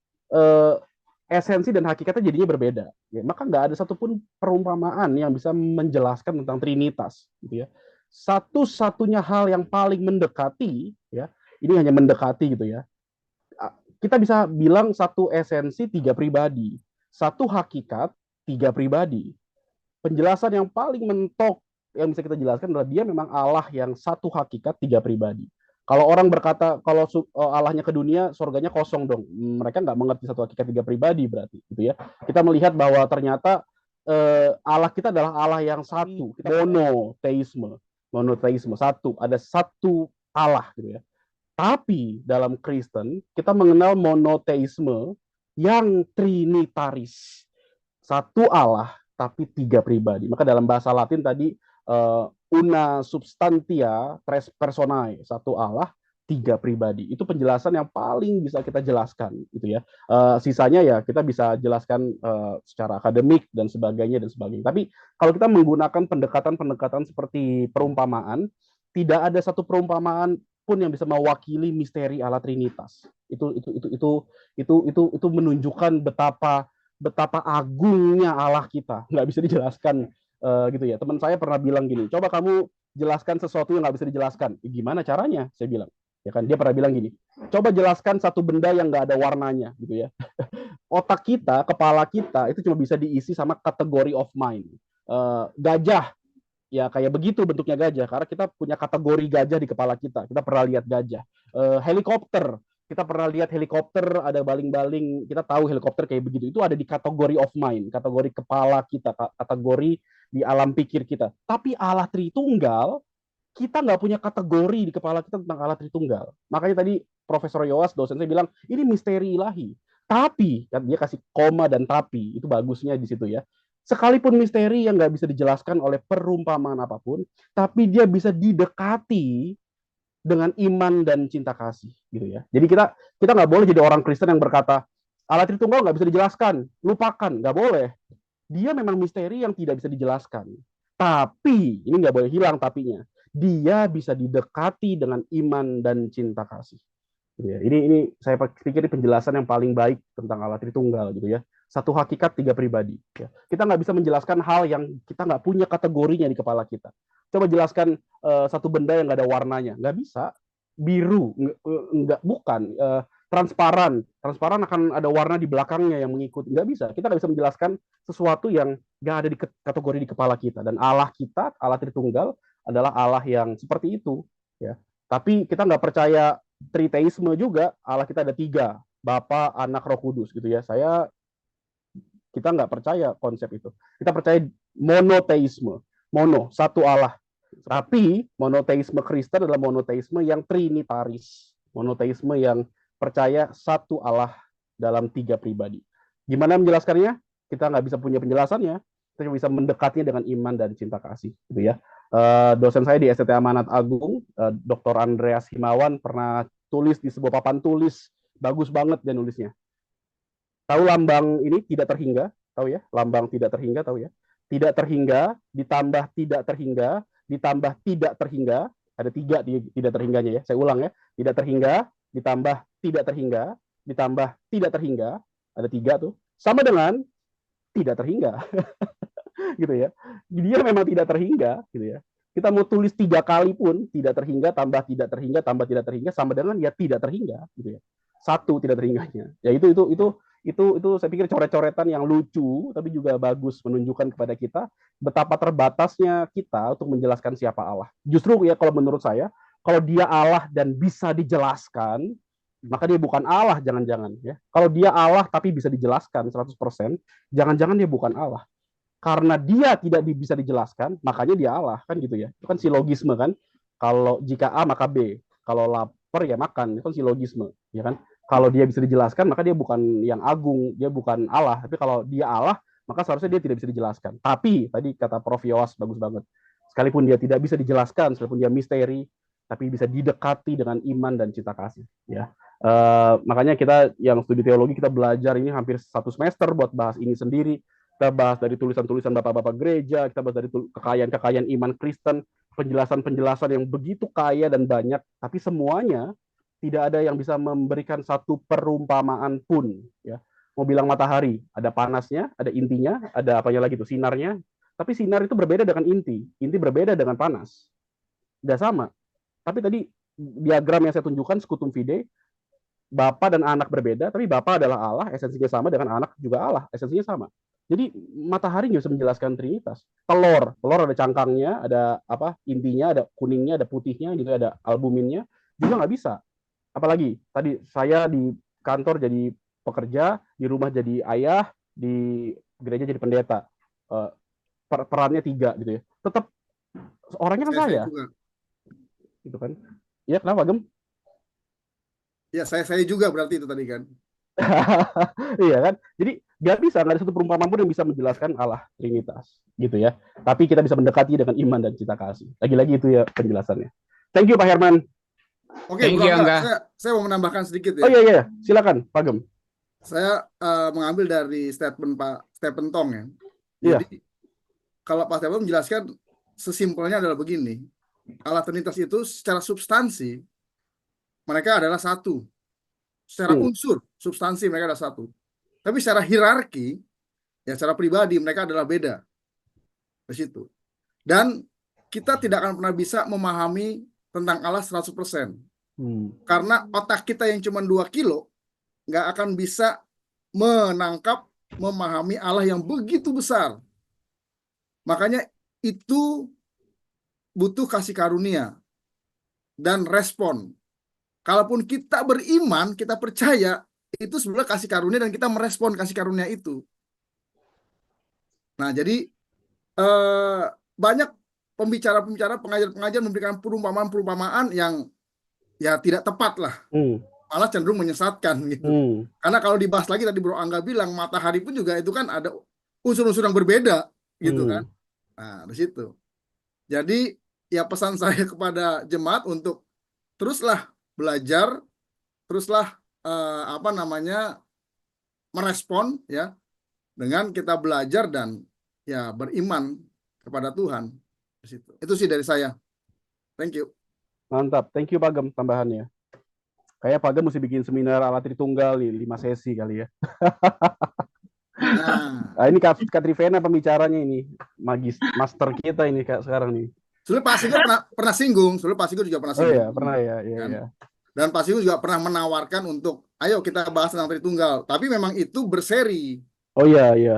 Speaker 1: esensi dan hakikatnya jadinya berbeda. Ya, maka nggak ada satupun perumpamaan yang bisa menjelaskan tentang Trinitas, gitu ya. Satu-satunya hal yang paling mendekati, ya, ini hanya mendekati gitu ya. Kita bisa bilang satu esensi tiga pribadi, satu hakikat tiga pribadi. Penjelasan yang paling mentok yang bisa kita jelaskan adalah dia memang Allah yang satu hakikat tiga pribadi. Kalau orang berkata kalau Allahnya ke dunia, surganya kosong dong. Mereka nggak mengerti satu hakikat tiga pribadi berarti, gitu ya. Kita melihat bahwa ternyata Allah kita adalah Allah yang satu, monoteisme satu, ada satu Allah, gitu ya. Tapi dalam Kristen kita mengenal monoteisme yang trinitaris, satu Allah tapi tiga pribadi. Maka dalam bahasa Latin tadi una substantia tres personae, satu Allah tiga pribadi. Itu penjelasan yang paling bisa kita jelaskan gitu ya. Sisanya ya kita bisa jelaskan secara akademik dan sebagainya. Tapi kalau kita menggunakan pendekatan seperti perumpamaan, tidak ada satu perumpamaan pun yang bisa mewakili misteri Allah Trinitas. Itu menunjukkan betapa agungnya Allah kita. Nggak bisa dijelaskan gitu ya. Teman saya pernah bilang gini, coba kamu jelaskan sesuatu yang nggak bisa dijelaskan. Gimana caranya? Saya bilang. Ya kan, dia pernah bilang gini, coba jelaskan satu benda yang nggak ada warnanya, gitu ya. Otak kita, kepala kita, itu cuma bisa diisi sama kategori of mind. Gajah, ya kayak begitu bentuknya gajah, karena kita punya kategori gajah di kepala kita. Kita pernah lihat gajah. Helikopter, kita pernah lihat helikopter, ada baling-baling, kita tahu helikopter kayak begitu. Itu ada di kategori of mind, kategori kepala kita, kategori di alam pikir kita. Tapi Allah Tritunggal, kita nggak punya kategori di kepala kita tentang Allah Tritunggal. Makanya tadi Profesor Yowas, dosen saya bilang, ini misteri ilahi. Tapi, kan dia kasih koma dan tapi, itu bagusnya di situ ya. Sekalipun misteri yang nggak bisa dijelaskan oleh perumpamaan apapun, tapi dia bisa didekati dengan iman dan cinta kasih, gitu ya. Jadi kita nggak boleh jadi orang Kristen yang berkata Allah Tritunggal nggak bisa dijelaskan, lupakan, nggak boleh. Dia memang misteri yang tidak bisa dijelaskan. Tapi ini nggak boleh hilang tapinya. dia bisa didekati dengan iman dan cinta kasih. Gitu ya. Ini saya pikir ini penjelasan yang paling baik tentang Allah Tritunggal gitu ya. Satu hakikat, tiga pribadi. Ya. Kita nggak bisa menjelaskan hal yang kita nggak punya kategorinya di kepala kita. Coba jelaskan satu benda yang nggak ada warnanya, nggak bisa. Biru, nggak, bukan. Transparan akan ada warna di belakangnya yang mengikuti, nggak bisa. Kita nggak bisa menjelaskan sesuatu yang nggak ada di kategori di kepala kita. Dan Allah kita, Allah Tritunggal adalah Allah yang seperti itu. Ya. Tapi kita nggak percaya triteisme juga. Allah kita ada tiga, Bapa, Anak, Roh Kudus gitu ya. Kita nggak percaya konsep itu. Kita percaya monoteisme, satu Allah. Tapi monoteisme Kristen adalah monoteisme yang trinitaris, monoteisme yang percaya satu Allah dalam tiga pribadi. Gimana menjelaskannya? Kita nggak bisa punya penjelasannya. Kita bisa mendekatinya dengan iman dan cinta kasih, gitu ya. Dosen saya di STT Amanat Agung, Dr. Andreas Himawan, pernah tulis di sebuah papan tulis, bagus banget dia nulisnya. Tahu lambang ini tidak terhingga, tahu ya? Lambang tidak terhingga, tahu ya? Tidak terhingga, ditambah tidak terhingga, ditambah tidak terhingga, ada tiga tidak terhingganya ya. Saya ulang ya, tidak terhingga, ditambah tidak terhingga, ditambah tidak terhingga, ada tiga tuh, sama dengan tidak terhingga. Gitu ya. Dia memang tidak terhingga, gitu ya. Kita mau tulis 3 kali pun tidak terhingga, tambah tidak terhingga, tambah tidak terhingga, sama dengan ya tidak terhingga, gitu ya. Satu tidak terhingganya. Ya itu saya pikir coret-coretan yang lucu tapi juga bagus, menunjukkan kepada kita betapa terbatasnya kita untuk menjelaskan siapa Allah. Justru ya kalau menurut saya, kalau dia Allah dan bisa dijelaskan, maka dia bukan Allah, jangan-jangan ya. Kalau dia Allah tapi bisa dijelaskan 100%, jangan-jangan dia bukan Allah. Karena dia tidak bisa dijelaskan, makanya dia Allah, kan gitu ya. Itu kan silogisme kan. Kalau jika A maka B, kalau lapar ya makan, itu kan silogisme, ya kan. Kalau dia bisa dijelaskan, maka dia bukan yang agung, dia bukan Allah. Tapi kalau dia Allah, maka seharusnya dia tidak bisa dijelaskan. Tapi tadi kata Prof. Yowas bagus banget. Sekalipun dia tidak bisa dijelaskan, sekalipun dia misteri, tapi bisa didekati dengan iman dan cinta kasih. Ya, makanya kita yang studi teologi, kita belajar ini hampir 1 semester buat bahas ini sendiri. Kita bahas dari tulisan-tulisan bapak-bapak gereja, kita bahas dari kekayaan-kekayaan iman Kristen, penjelasan-penjelasan yang begitu kaya dan banyak, tapi semuanya tidak ada yang bisa memberikan satu perumpamaan pun. Ya, mau bilang matahari, ada panasnya, ada intinya, ada apanya lagi tuh, sinarnya. Tapi sinar itu berbeda dengan inti berbeda dengan panas. Nggak sama. Tapi tadi diagram yang saya tunjukkan, Scutum Fide, Bapa dan Anak berbeda, tapi Bapa adalah Allah, esensinya sama, dengan Anak juga Allah, esensinya sama. Jadi matahari nggak bisa menjelaskan Trinitas. Telur ada cangkangnya, ada apa, intinya, ada kuningnya, ada putihnya, gitu, ada albuminnya, juga nggak bisa. Apalagi tadi saya di kantor jadi pekerja, di rumah jadi ayah, di gereja jadi pendeta. Perannya 3 gitu ya. Tetap orangnya kan saya. Gitu kan. Ya, kenapa, Gem?
Speaker 3: Ya, saya juga berarti itu tadi kan.
Speaker 1: Iya kan? Jadi nggak ada satu perumpamaan pun yang bisa menjelaskan Allah Trinitas, gitu ya. Tapi kita bisa mendekati dengan iman dan cinta kasih. Lagi-lagi itu ya penjelasannya. Thank you Pak Herman.
Speaker 3: Oke, Bro Angga, saya mau menambahkan sedikit ya.
Speaker 1: Oh iya, silakan Pak Gem.
Speaker 3: Saya mengambil dari statement Pak Stephen Tong ya. Jadi kalau Pak Stephen menjelaskan sesimpelnya adalah begini. Allah Trinitas itu secara substansi mereka adalah satu. Secara unsur, substansi mereka adalah satu. Tapi secara hierarki, ya secara pribadi mereka adalah beda. Di situ. Dan kita tidak akan pernah bisa memahami tentang Allah 100%. Karena otak kita yang cuma 2 kilo nggak akan bisa menangkap, memahami Allah yang begitu besar. Makanya itu butuh kasih karunia dan respon. Kalaupun kita beriman, kita percaya, itu sebenarnya kasih karunia dan kita merespon kasih karunia itu. Nah, jadi banyak pembicara-pembicara, pengajar-pengajar memberikan perumpamaan-perumpamaan yang ya tidak tepat lah. Malah cenderung menyesatkan gitu. Karena kalau dibahas lagi tadi Bro Angga bilang, matahari pun juga itu kan ada unsur-unsur yang berbeda gitu kan. Nah, di situ. Jadi ya pesan saya kepada jemaat untuk teruslah belajar, teruslah merespon ya dengan kita belajar dan ya beriman kepada Tuhan. Itu sih dari saya. Thank you.
Speaker 1: Mantap. Thank you Pak Gem tambahannya. Kayak Pak Gem mesti bikin seminar ala Tritunggal nih, 5 sesi kali ya. Nah, ini Kak Trivena pembicaranya ini, master kita ini Kak sekarang nih.
Speaker 3: Soalnya Pak Sigor pernah singgung, soalnya Pak Sigor juga pernah singgung.
Speaker 1: Oh iya, pernah ya. Iya,
Speaker 3: kan?
Speaker 1: iya.
Speaker 3: Dan Pak Sigor juga pernah menawarkan untuk, ayo kita bahas tentang Tritunggal. Tapi memang itu berseri.
Speaker 1: Oh iya, iya.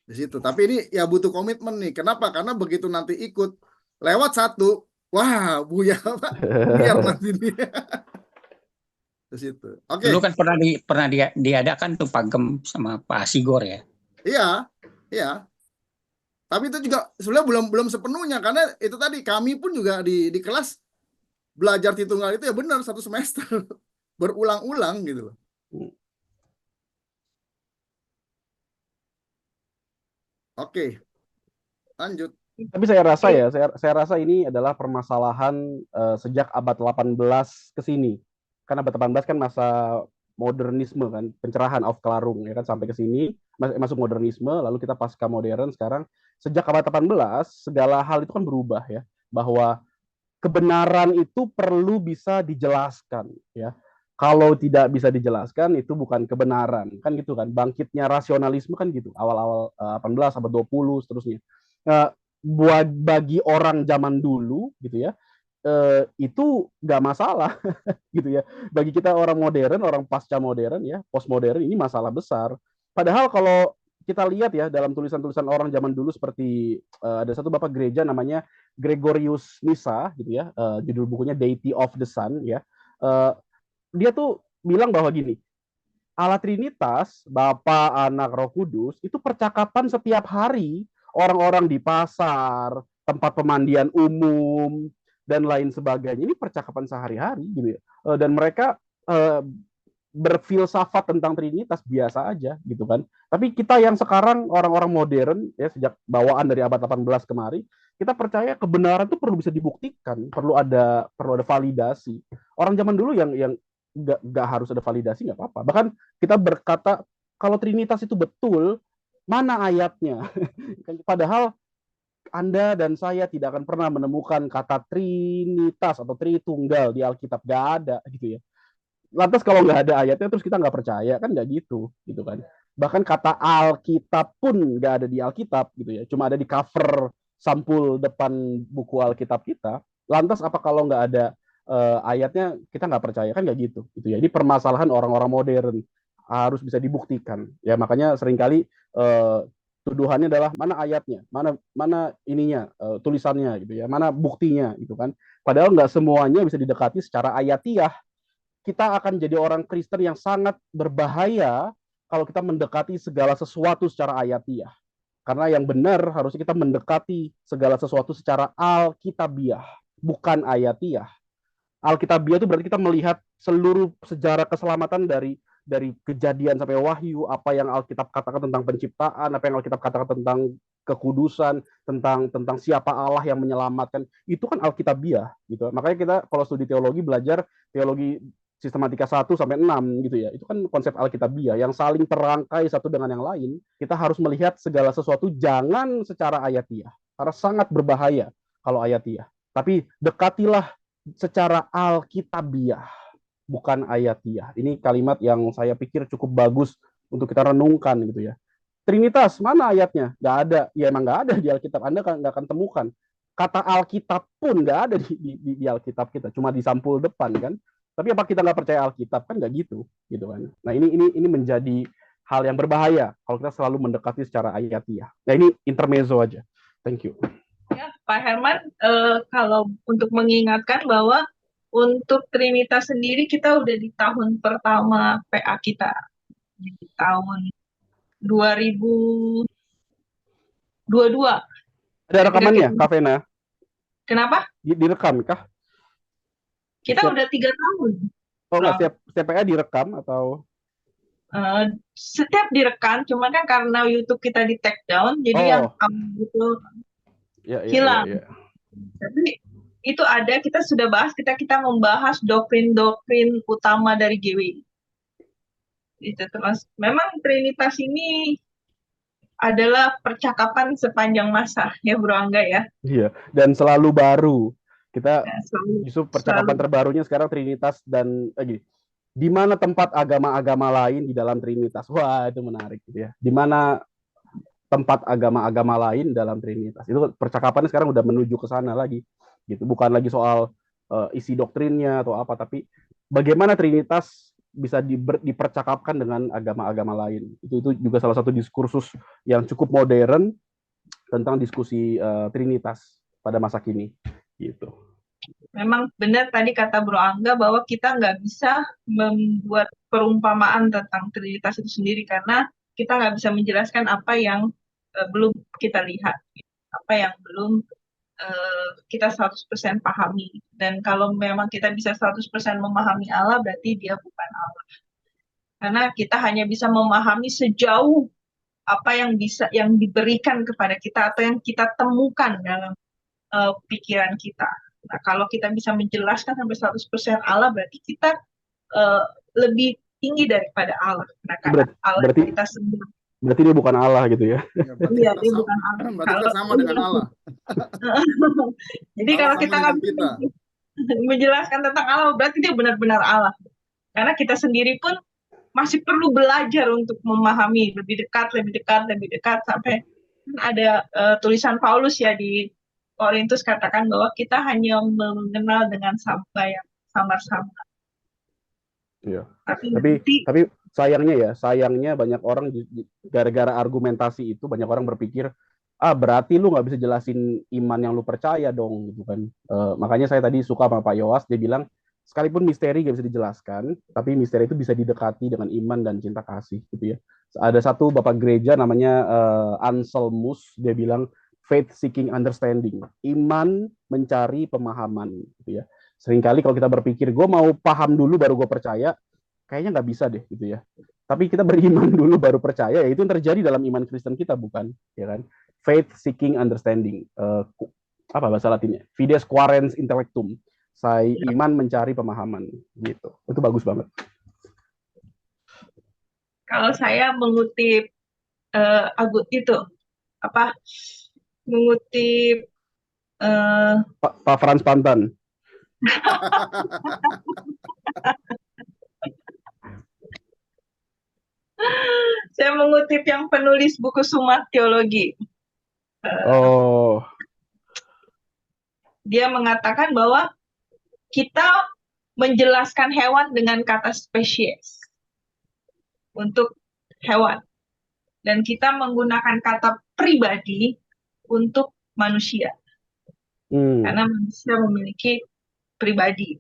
Speaker 3: Di situ. Tapi ini ya butuh komitmen nih. Kenapa? Karena begitu nanti ikut lewat satu, wah buyar nanti nih. Di situ. Oke.
Speaker 4: Dulu kan pernah diadakan tuh Pak Gem sama Pak Sigor ya.
Speaker 3: Iya, iya. Tapi itu juga sebenarnya belum sepenuhnya karena itu tadi kami pun juga di kelas belajar Tritunggal itu ya benar 1 semester berulang-ulang gitu loh. Oke. Lanjut.
Speaker 1: Tapi saya rasa ini adalah permasalahan sejak abad 18 ke sini. Kan abad 18 kan masa modernisme kan, pencerahan Aufklärung ya kan, sampai ke sini masuk modernisme, lalu kita pasca modern sekarang. Sejak abad 18 segala hal itu kan berubah ya, bahwa kebenaran itu perlu bisa dijelaskan ya. Kalau tidak bisa dijelaskan itu bukan kebenaran kan gitu kan. Bangkitnya rasionalisme kan gitu, awal-awal 18 abad 20 seterusnya. Bagi orang zaman dulu gitu ya, itu nggak masalah gitu ya. Bagi kita orang modern, orang pasca modern ya, postmodern, ini masalah besar. Padahal kalau kita lihat ya dalam tulisan-tulisan orang zaman dulu seperti ada satu bapak gereja namanya Gregorius Nyssa gitu ya, judul bukunya Deity of the Sun ya. Dia tuh bilang bahwa gini, Allah Trinitas, Bapa, Anak, Roh Kudus itu percakapan setiap hari orang-orang di pasar, tempat pemandian umum dan lain sebagainya. Ini percakapan sehari-hari gitu ya. Dan mereka berfilsafat tentang Trinitas biasa aja gitu kan. Tapi kita yang sekarang orang-orang modern ya, sejak bawaan dari abad 18 kemari, kita percaya kebenaran itu perlu bisa dibuktikan, perlu ada validasi. Orang zaman dulu yang nggak harus ada validasi nggak apa-apa. Bahkan kita berkata kalau Trinitas itu betul, mana ayatnya? Padahal Anda dan saya tidak akan pernah menemukan kata Trinitas atau Tritunggal di Alkitab, nggak ada gitu ya. Lantas kalau nggak ada ayatnya terus kita nggak percaya kan, nggak gitu kan. Bahkan kata Alkitab pun nggak ada di Alkitab gitu ya, cuma ada di cover sampul depan buku Alkitab kita. Lantas apa kalau nggak ada ayatnya kita nggak percaya kan, nggak gitu ya. Ini permasalahan orang-orang modern, harus bisa dibuktikan ya. Makanya seringkali tuduhannya adalah mana ayatnya, mana ininya, tulisannya gitu ya, mana buktinya gitu kan. Padahal nggak semuanya bisa didekati secara ayatiah. Kita akan jadi orang Kristen yang sangat berbahaya kalau kita mendekati segala sesuatu secara ayatiah. Karena yang benar harusnya kita mendekati segala sesuatu secara alkitabiah, bukan ayatiah. Alkitabiah itu berarti kita melihat seluruh sejarah keselamatan dari Kejadian sampai Wahyu, apa yang Alkitab katakan tentang penciptaan, apa yang Alkitab katakan tentang kekudusan, tentang siapa Allah yang menyelamatkan, itu kan Alkitabiah gitu. Makanya kita kalau studi teologi belajar teologi sistematika 1 sampai 6 gitu ya. Itu kan konsep Alkitabiah yang saling terangkai satu dengan yang lain. Kita harus melihat segala sesuatu jangan secara ayatiah, karena sangat berbahaya kalau ayatiah. Tapi dekatilah secara Alkitabiah, bukan ayatiah. Ini kalimat yang saya pikir cukup bagus untuk kita renungkan gitu ya. Trinitas, mana ayatnya? Nggak ada. Ya emang nggak ada di Alkitab. Anda nggak akan temukan. Kata Alkitab pun nggak ada di Alkitab kita. Cuma di sampul depan kan. Tapi apa kita nggak percaya Alkitab? Kan nggak gitu kan. Nah ini menjadi hal yang berbahaya kalau kita selalu mendekati secara ayatiah. Nah ini intermezzo aja. Thank you.
Speaker 2: Ya, Pak Herman, kalau untuk mengingatkan bahwa untuk Trinitas sendiri kita udah di tahun pertama PA kita, di tahun 2022.
Speaker 1: Ada rekamannya, Kak Vena?
Speaker 2: Kenapa?
Speaker 1: Direkam kah?
Speaker 2: Kita udah 3 tahun.
Speaker 1: Oh nggak, setiap PA direkam atau?
Speaker 2: Setiap direkam, cuma kan karena YouTube kita di take down, jadi yang itu hilang. Ya. Tapi itu ada, kita sudah bahas, kita membahas doktrin-doktrin utama dari GWI. Itu terus. Memang Trinitas ini adalah percakapan sepanjang masa ya Bro Angga ya.
Speaker 1: Iya, dan selalu baru. Kita
Speaker 2: Ya, selalu
Speaker 1: justru percakapan terbarunya sekarang Trinitas dan gini, di mana tempat agama-agama lain di dalam Trinitas? Wah, itu menarik gitu ya. Di mana tempat agama-agama lain dalam Trinitas? Itu percakapannya sekarang udah menuju ke sana lagi gitu. Bukan lagi soal isi doktrinnya atau apa, tapi bagaimana Trinitas bisa dipercakapkan dengan agama-agama lain. Itu juga salah satu diskursus yang cukup modern tentang diskusi Trinitas pada masa kini gitu.
Speaker 2: memang benar tadi kata Bro Angga bahwa kita nggak bisa membuat perumpamaan tentang Trinitas itu sendiri karena kita nggak bisa menjelaskan apa yang belum kita lihat, apa yang belum kita 100% pahami. Dan kalau memang kita bisa 100% memahami Allah, berarti dia bukan Allah. Karena kita hanya bisa memahami sejauh apa yang diberikan kepada kita atau yang kita temukan dalam pikiran kita. Nah, kalau kita bisa menjelaskan sampai 100% Allah, berarti kita lebih tinggi daripada Allah. Nah, karena Allah kita sendiri.
Speaker 1: Berarti dia bukan Allah gitu ya?
Speaker 2: Iya, dia bukan Allah.
Speaker 3: Berarti kita sama dengan Allah.
Speaker 2: Jadi
Speaker 3: Allah
Speaker 2: kalau
Speaker 3: sama
Speaker 2: kita
Speaker 3: dengan kita.
Speaker 2: menjelaskan tentang Allah, berarti dia benar-benar Allah. Karena kita sendiri pun masih perlu belajar untuk memahami lebih dekat sampai ada tulisan Paulus ya di Korintus katakan bahwa kita hanya mengenal dengan sampai yang samar-samar.
Speaker 1: Iya. Tapi sayangnya banyak orang gara-gara argumentasi itu banyak orang berpikir berarti lu nggak bisa jelasin iman yang lu percaya dong gitu kan. Makanya saya tadi suka sama Pak Yowas, dia bilang sekalipun misteri nggak bisa dijelaskan, tapi misteri itu bisa didekati dengan iman dan cinta kasih gitu ya. Ada satu bapak gereja namanya Anselmus, dia bilang faith seeking understanding, iman mencari pemahaman gitu ya. Seringkali kalau kita berpikir gue mau paham dulu baru gue percaya, kayaknya nggak bisa deh gitu ya. Tapi kita beriman dulu baru percaya, ya itu yang terjadi dalam iman Kristen kita, bukan ya kan? Faith seeking understanding, apa bahasa Latinnya? Fides quaerens intellectum, saya iman mencari pemahaman gitu. Itu bagus banget.
Speaker 2: Kalau saya mengutip mengutip
Speaker 1: Pak Frans Pantan.
Speaker 2: Saya mengutip yang penulis buku Summa Theology. Dia mengatakan bahwa kita menjelaskan hewan dengan kata spesies untuk hewan. Dan kita menggunakan kata pribadi untuk manusia. Karena manusia memiliki pribadi.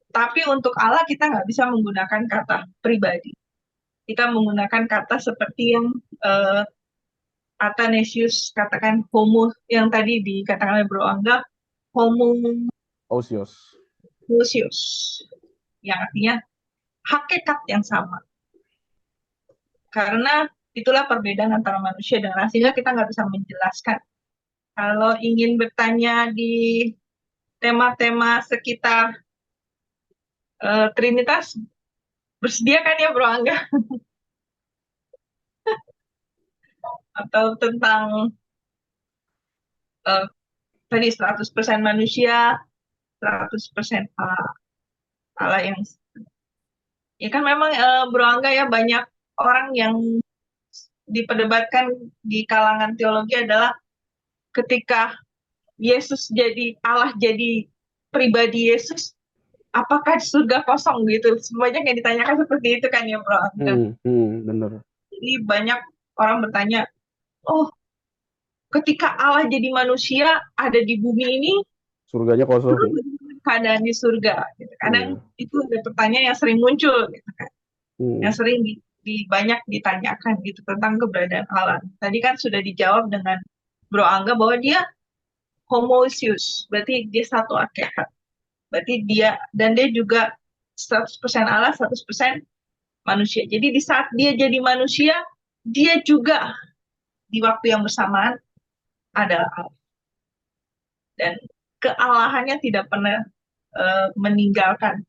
Speaker 2: Tapi untuk Allah kita nggak bisa menggunakan kata pribadi. Kita menggunakan kata seperti yang Athanasius katakan homo, yang tadi dikatakan oleh Bro Angga, homo ousios, yang artinya hakikat yang sama. Karena itulah perbedaan antara manusia dan Allah, sehingga kita nggak bisa menjelaskan. Kalau ingin bertanya di tema-tema sekitar Trinitas, bersedia kan ya Bro Angga? Atau tentang tadi 100% manusia, 100% Allah yang ya kan memang Bro Angga ya, banyak orang yang diperdebatkan di kalangan teologi adalah ketika Yesus jadi Allah, jadi pribadi Yesus, apakah surga kosong gitu? Banyak yang ditanyakan seperti itu kan ya Bro Angga.
Speaker 1: Benar.
Speaker 2: Jadi banyak orang bertanya, oh ketika Allah jadi manusia ada di bumi ini,
Speaker 1: surganya kosong.
Speaker 2: Keadaan di surga. Gitu. Kadang itu ada pertanyaan yang sering muncul, gitu kan. Yang sering banyak ditanyakan gitu tentang keberadaan Allah. Tadi kan sudah dijawab dengan Bro Angga bahwa dia homoousios, berarti dia satu hakikat. Berarti dia juga 100% Allah, 100% manusia. Jadi di saat dia jadi manusia, dia juga di waktu yang bersamaan adalah Allah. Dan kealahannya tidak pernah meninggalkan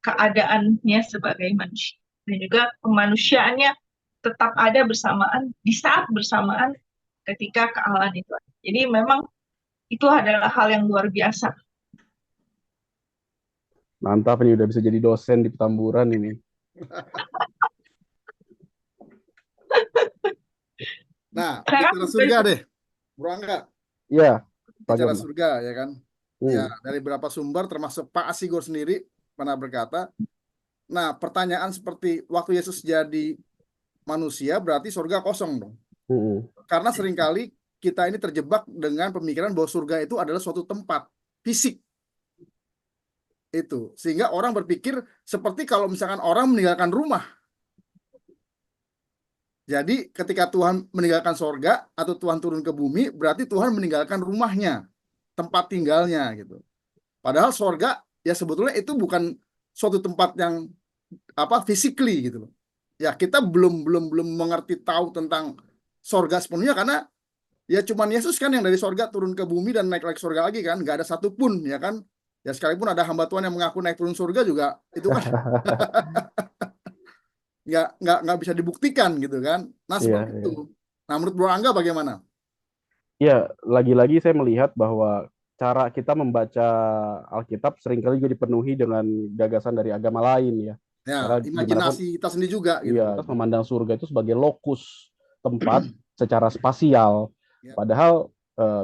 Speaker 2: keadaannya sebagai manusia. Dan juga kemanusiaannya tetap ada bersamaan, di saat bersamaan ketika kealahan itu. Jadi memang itu adalah hal yang luar biasa.
Speaker 1: Mantap nih, udah bisa jadi dosen di Petamburan ini.
Speaker 3: Nah,
Speaker 2: Karena
Speaker 3: bicara surga deh, Bro Angga.
Speaker 1: Iya, Pak
Speaker 3: Bicara
Speaker 1: Gem.
Speaker 3: surga ya kan. Ya,
Speaker 1: Hmm.
Speaker 3: dari beberapa sumber termasuk Pak Asigor sendiri pernah berkata, nah pertanyaan seperti waktu Yesus jadi manusia berarti surga kosong dong.
Speaker 1: Hmm.
Speaker 3: Karena seringkali kita ini terjebak dengan pemikiran bahwa surga itu adalah suatu tempat fisik itu. Sehingga orang berpikir seperti kalau misalkan orang meninggalkan rumah. Jadi ketika Tuhan meninggalkan sorga atau Tuhan turun ke bumi, berarti Tuhan meninggalkan rumahnya, tempat tinggalnya gitu. Padahal sorga ya sebetulnya itu bukan suatu tempat yang physically gitu loh. Ya kita belum mengerti tahu tentang sorga sepenuhnya karena ya cuman Yesus kan yang dari sorga turun ke bumi dan naik lagi sorga lagi kan, nggak ada satupun ya kan. Ya sekalipun ada hamba Tuhan yang mengaku naik turun surga juga itu kan nggak bisa dibuktikan gitu kan. Nah
Speaker 1: Iya,
Speaker 3: seperti itu.
Speaker 1: iya.
Speaker 3: Nah menurut Bro Angga bagaimana?
Speaker 1: Ya, lagi-lagi saya melihat bahwa cara kita membaca Alkitab seringkali juga dipenuhi dengan gagasan dari agama lain ya.
Speaker 3: Ya
Speaker 1: Karena gimana pun,
Speaker 3: imajinasi kita sendiri juga gitu.
Speaker 1: iya, kita memandang surga itu sebagai lokus tempat secara spasial.
Speaker 3: Ya.
Speaker 1: Padahal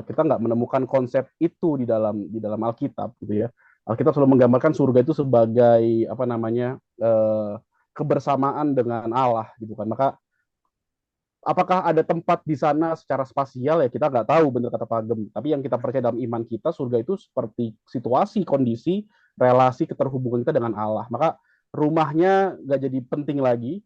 Speaker 1: kita nggak menemukan konsep itu di dalam Alkitab gitu ya. Alkitab selalu menggambarkan surga itu sebagai apa namanya kebersamaan dengan Allah gitu kan. Maka apakah ada tempat di sana secara spasial ya kita nggak tahu, benar kata Pak Agem. Tapi yang kita percaya dalam iman kita, surga itu seperti situasi, kondisi, relasi keterhubungan kita dengan Allah. Maka rumahnya nggak jadi penting lagi,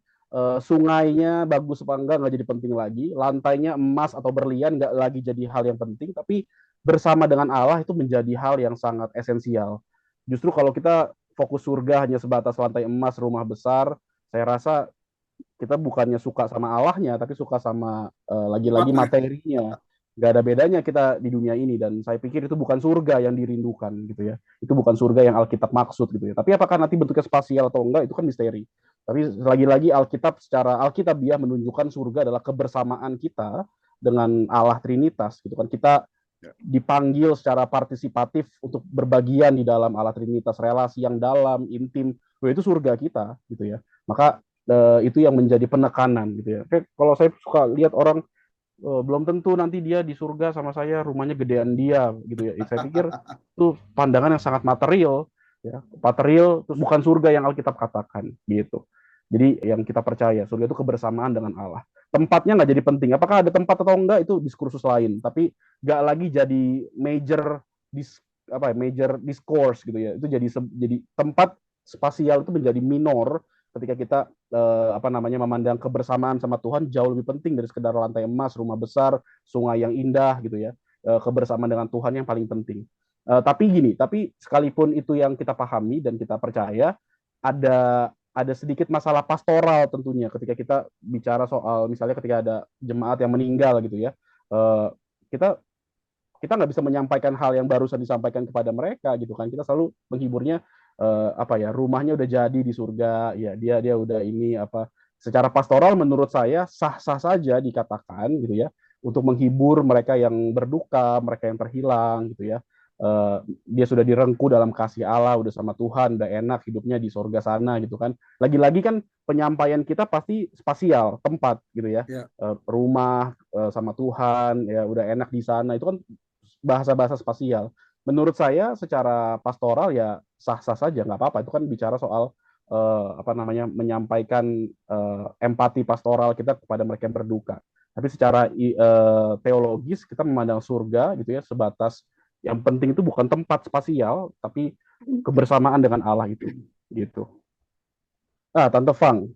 Speaker 1: sungainya bagus apa enggak nggak jadi penting lagi, lantainya emas atau berlian nggak lagi jadi hal yang penting, tapi bersama dengan Allah itu menjadi hal yang sangat esensial. Justru kalau kita fokus surga hanya sebatas lantai emas, rumah besar, saya rasa kita bukannya suka sama Allahnya, tapi suka sama lagi-lagi materinya. Gak ada bedanya kita di dunia ini, dan saya pikir itu bukan surga yang dirindukan gitu ya. Itu bukan surga yang Alkitab maksud gitu ya. Tapi apakah nanti bentuknya spasial atau enggak itu kan misteri. Tapi lagi-lagi Alkitab secara Alkitabiah menunjukkan surga adalah kebersamaan kita dengan Allah Trinitas gitu kan. Kita dipanggil secara partisipatif untuk berbagian di dalam Allah Trinitas, relasi yang dalam, intim. Itu surga kita gitu ya. Maka itu yang menjadi penekanan gitu ya. Kayak kalau saya suka lihat orang belum tentu nanti dia di surga sama saya rumahnya gedean dia gitu ya. Saya pikir itu pandangan yang sangat material ya. Material terus bukan surga yang Alkitab katakan gitu. Jadi yang kita percaya surga itu kebersamaan dengan Allah. Tempatnya nggak jadi penting. Apakah ada tempat atau enggak itu diskursus lain. Tapi nggak lagi jadi major discourse gitu ya. Itu jadi tempat spasial itu menjadi minor ketika kita memandang kebersamaan sama Tuhan jauh lebih penting dari sekedar lantai emas, rumah besar, sungai yang indah gitu ya. Kebersamaan dengan Tuhan yang paling penting. Tapi sekalipun itu yang kita pahami dan kita percaya, ada sedikit masalah pastoral tentunya ketika kita bicara soal misalnya ketika ada jemaat yang meninggal gitu ya. Kita kita nggak bisa menyampaikan hal yang barusan disampaikan kepada mereka gitu kan. Kita selalu menghiburnya rumahnya udah jadi di surga ya, dia udah ini secara pastoral menurut saya sah-sah saja dikatakan gitu ya, untuk menghibur mereka yang berduka, mereka yang terhilang gitu ya. Dia sudah direngku dalam kasih Allah, udah sama Tuhan, udah enak hidupnya di surga sana gitu kan. Lagi-lagi kan penyampaian kita pasti spasial, tempat gitu ya. Rumah sama Tuhan ya udah enak di sana, itu kan bahasa-bahasa spasial. Menurut saya secara pastoral ya sah-sah saja, nggak apa-apa. Itu kan bicara soal menyampaikan empati pastoral kita kepada mereka yang berduka. Tapi secara teologis kita memandang surga gitu ya sebatas yang penting itu bukan tempat spasial, tapi kebersamaan dengan Allah itu. Gitu. Tante Fang,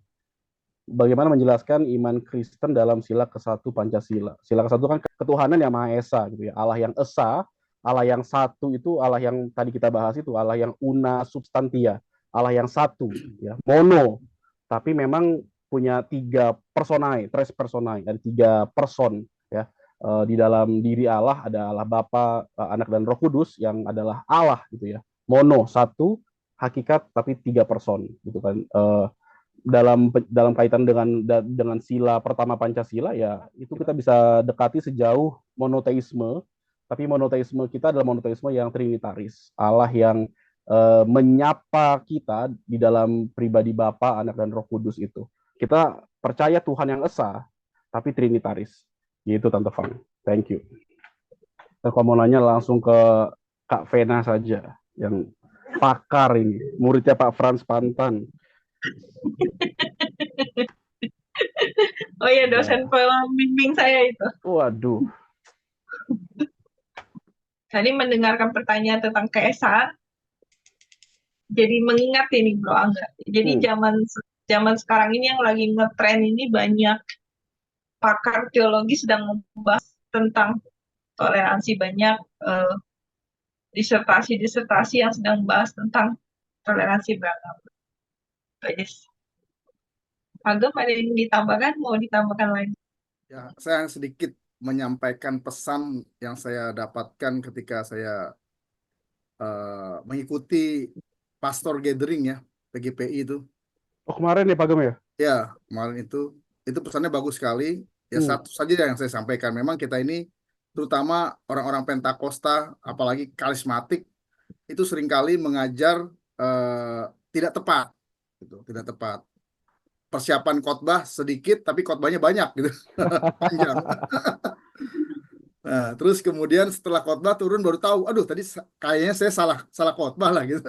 Speaker 1: bagaimana menjelaskan iman Kristen dalam sila ke-1 Pancasila? Sila ke-1 kan ketuhanan yang Maha Esa gitu ya. Allah yang esa, Allah yang satu itu Allah yang tadi kita bahas itu, Allah yang una substantia, Allah yang satu ya, mono. Tapi memang punya 3 personae, tres personae, ada 3 person ya. Di dalam diri Allah ada Allah Bapa, Anak dan Roh Kudus yang adalah Allah gitu ya. Mono, satu, hakikat tapi 3 person gitu kan. Dalam kaitan dengan sila pertama Pancasila ya itu kita bisa dekati sejauh monoteisme, Tapi monoteisme kita adalah monoteisme yang trinitaris. Allah yang menyapa kita di dalam pribadi Bapa, Anak, dan Roh Kudus itu. Kita percaya Tuhan yang esa, tapi trinitaris. Gitu Tante Fang. Thank you. Dan kalau mau nanya langsung ke Kak Vena saja, yang pakar ini, muridnya Pak Frans Pantan.
Speaker 2: Oh iya, dosen pembimbing saya itu.
Speaker 1: Waduh.
Speaker 2: Tadi mendengarkan pertanyaan tentang keesaan, jadi mengingat ini Bro Angga. Jadi zaman sekarang ini yang lagi ngetren ini banyak pakar teologi sedang membahas tentang toleransi, banyak disertasi-disertasi yang sedang membahas tentang toleransi beragama. Yes. Agam ada yang ditambahkan? Mau ditambahkan lagi?
Speaker 3: Ya, saya sedikit menyampaikan pesan yang saya dapatkan ketika saya mengikuti pastor gathering ya, PGPI itu.
Speaker 1: Oh kemarin ya Pak Gem ya?
Speaker 3: Ya, kemarin itu pesannya bagus sekali. Ya satu saja yang saya sampaikan, memang kita ini terutama orang-orang Pentakosta, apalagi karismatik, itu seringkali mengajar tidak tepat, gitu, tidak tepat. Persiapan khotbah sedikit, tapi khotbahnya banyak, gitu, panjang. Nah, terus kemudian setelah khotbah turun baru tahu, aduh tadi kayaknya saya salah khotbah lah, gitu.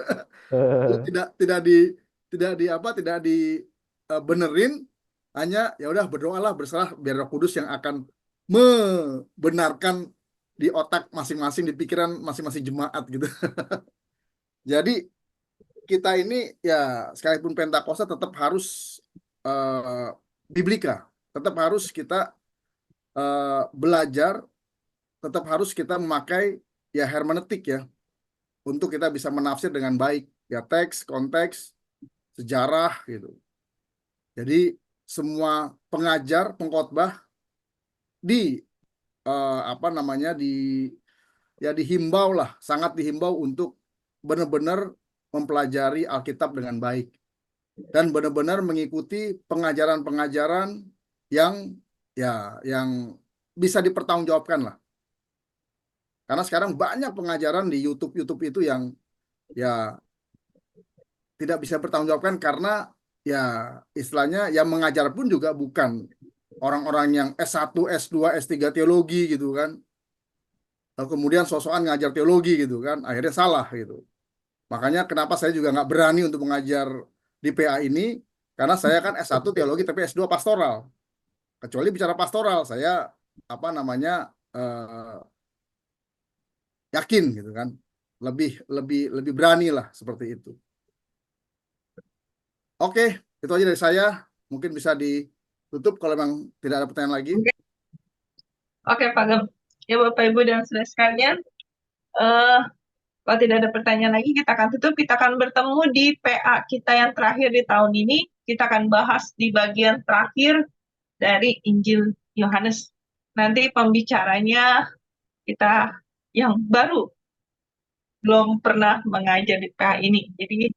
Speaker 3: Tidak dibenerin, hanya ya udah berdoalah, berserah biar Roh Kudus yang akan membenarkan di otak masing-masing, di pikiran masing-masing jemaat gitu. Jadi kita ini ya sekalipun Pentakosta tetap harus biblika, tetap harus kita belajar, tetap harus kita memakai ya hermeneutik ya, untuk kita bisa menafsir dengan baik ya, teks, konteks, sejarah gitu. Jadi semua pengajar, pengkhotbah dihimbau lah, sangat dihimbau untuk benar-benar mempelajari Alkitab dengan baik dan benar-benar mengikuti pengajaran-pengajaran yang bisa dipertanggungjawabkan lah. Karena sekarang banyak pengajaran di YouTube itu yang ya tidak bisa bertanggungjawabkan, karena ya istilahnya yang mengajar pun juga bukan orang-orang yang S1, S2, S3 teologi gitu kan. Kemudian sosokan ngajar teologi gitu kan, akhirnya salah gitu. Makanya kenapa saya juga nggak berani untuk mengajar di PA ini, karena saya kan S1 teologi tapi S2 pastoral. Kecuali bicara pastoral, saya yakin gitu kan, lebih berani lah seperti itu. Oke, itu aja dari saya. Mungkin bisa ditutup kalau memang tidak ada pertanyaan lagi.
Speaker 2: Oke, Pak Gem. Ya Bapak Ibu dan saudara sekalian, kalau tidak ada pertanyaan lagi, kita akan tutup. Kita akan bertemu di PA kita yang terakhir di tahun ini. Kita akan bahas di bagian terakhir dari Injil Yohanes. Nanti pembicaranya kita yang baru, belum pernah mengajar di PA ini. Jadi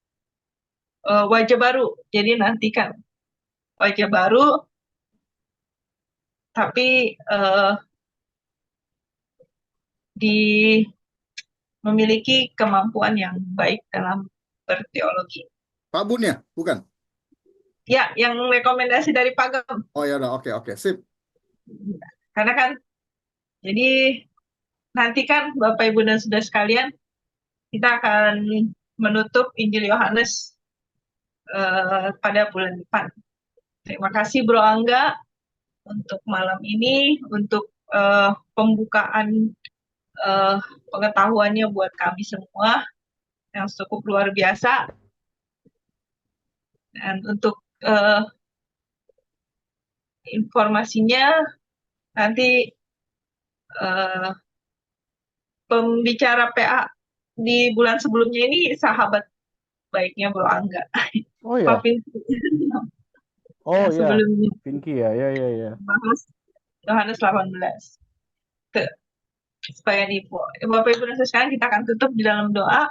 Speaker 2: wajah baru. Jadi nantikan wajah baru, tapi memiliki kemampuan yang baik dalam berteologi.
Speaker 3: Pak Bun ya, bukan?
Speaker 2: Ya, yang rekomendasi dari Pak Gem.
Speaker 3: Oh ya udah, oke, sip.
Speaker 2: Karena kan, jadi nanti kan Bapak Ibu dan saudara sekalian, kita akan menutup Injil Yohanes pada bulan depan. Terima kasih Bro Angga untuk malam ini, untuk pembukaan pengetahuannya buat kami semua yang cukup luar biasa. Dan untuk informasinya, nanti pembicara PA di bulan sebelumnya ini sahabat baiknya Bro Angga.
Speaker 1: Oh ya. Oh ya.
Speaker 2: Sebelumnya.
Speaker 1: Pinky ya.
Speaker 2: Bahas Yohanes 18. Supaya info. Bapak Ibu dan sekarang kita akan tutup di dalam doa.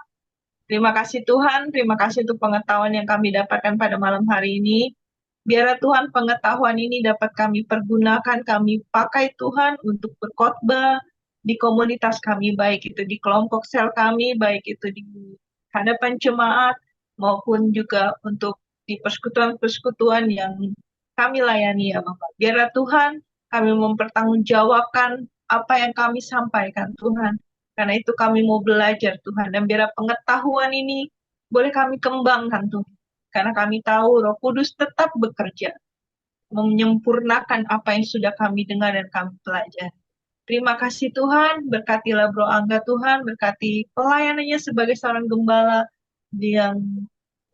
Speaker 2: Terima kasih Tuhan, terima kasih untuk pengetahuan yang kami dapatkan pada malam hari ini. Biarlah Tuhan pengetahuan ini dapat kami pergunakan, kami pakai Tuhan untuk berkhotbah, di komunitas kami, baik itu di kelompok sel kami, baik itu di hadapan jemaat, maupun juga untuk di persekutuan-persekutuan yang kami layani ya Bapak. Biarlah Tuhan kami mempertanggungjawabkan apa yang kami sampaikan Tuhan. Karena itu kami mau belajar Tuhan. Dan biarlah pengetahuan ini boleh kami kembangkan Tuhan. Karena kami tahu Roh Kudus tetap bekerja. Menyempurnakan apa yang sudah kami dengar dan kami pelajari. Terima kasih Tuhan, berkatilah Bro Angga Tuhan, berkati pelayanannya sebagai seorang gembala yang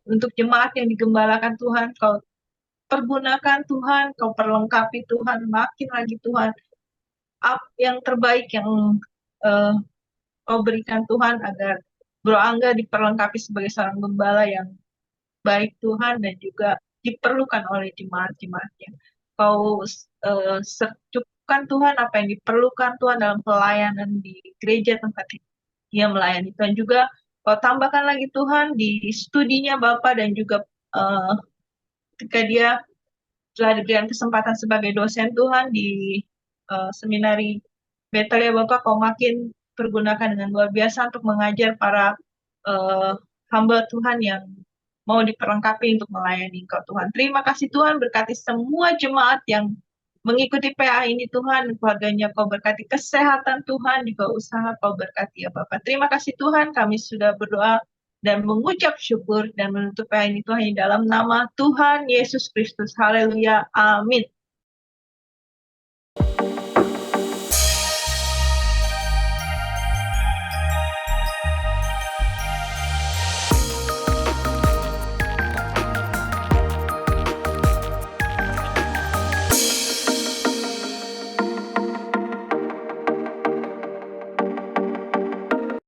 Speaker 2: untuk jemaat yang digembalakan Tuhan, Kau pergunakan Tuhan, Kau perlengkapi Tuhan, makin lagi Tuhan, yang terbaik yang Kau berikan Tuhan agar Bro Angga diperlengkapi sebagai seorang gembala yang baik Tuhan dan juga diperlukan oleh jemaat-jemaatnya. Kau cukupkan Tuhan apa yang diperlukan Tuhan dalam pelayanan di gereja tempat dia melayani. Tuhan juga Kau tambahkan lagi Tuhan di studinya Bapak dan juga ketika dia telah diberikan kesempatan sebagai dosen Tuhan di seminari Betel ya Bapak, Kau makin pergunakan dengan luar biasa untuk mengajar para hamba Tuhan yang mau diperlengkapi untuk melayani Engkau Tuhan. Terima kasih Tuhan, berkati semua jemaat yang mengikuti PA ini Tuhan, keluarganya Kau berkati, kesehatan Tuhan, juga usaha Kau berkati ya Bapak. Terima kasih Tuhan, kami sudah berdoa dan mengucap syukur dan menutup PA ini Tuhan di dalam nama Tuhan Yesus Kristus. Haleluya, amin.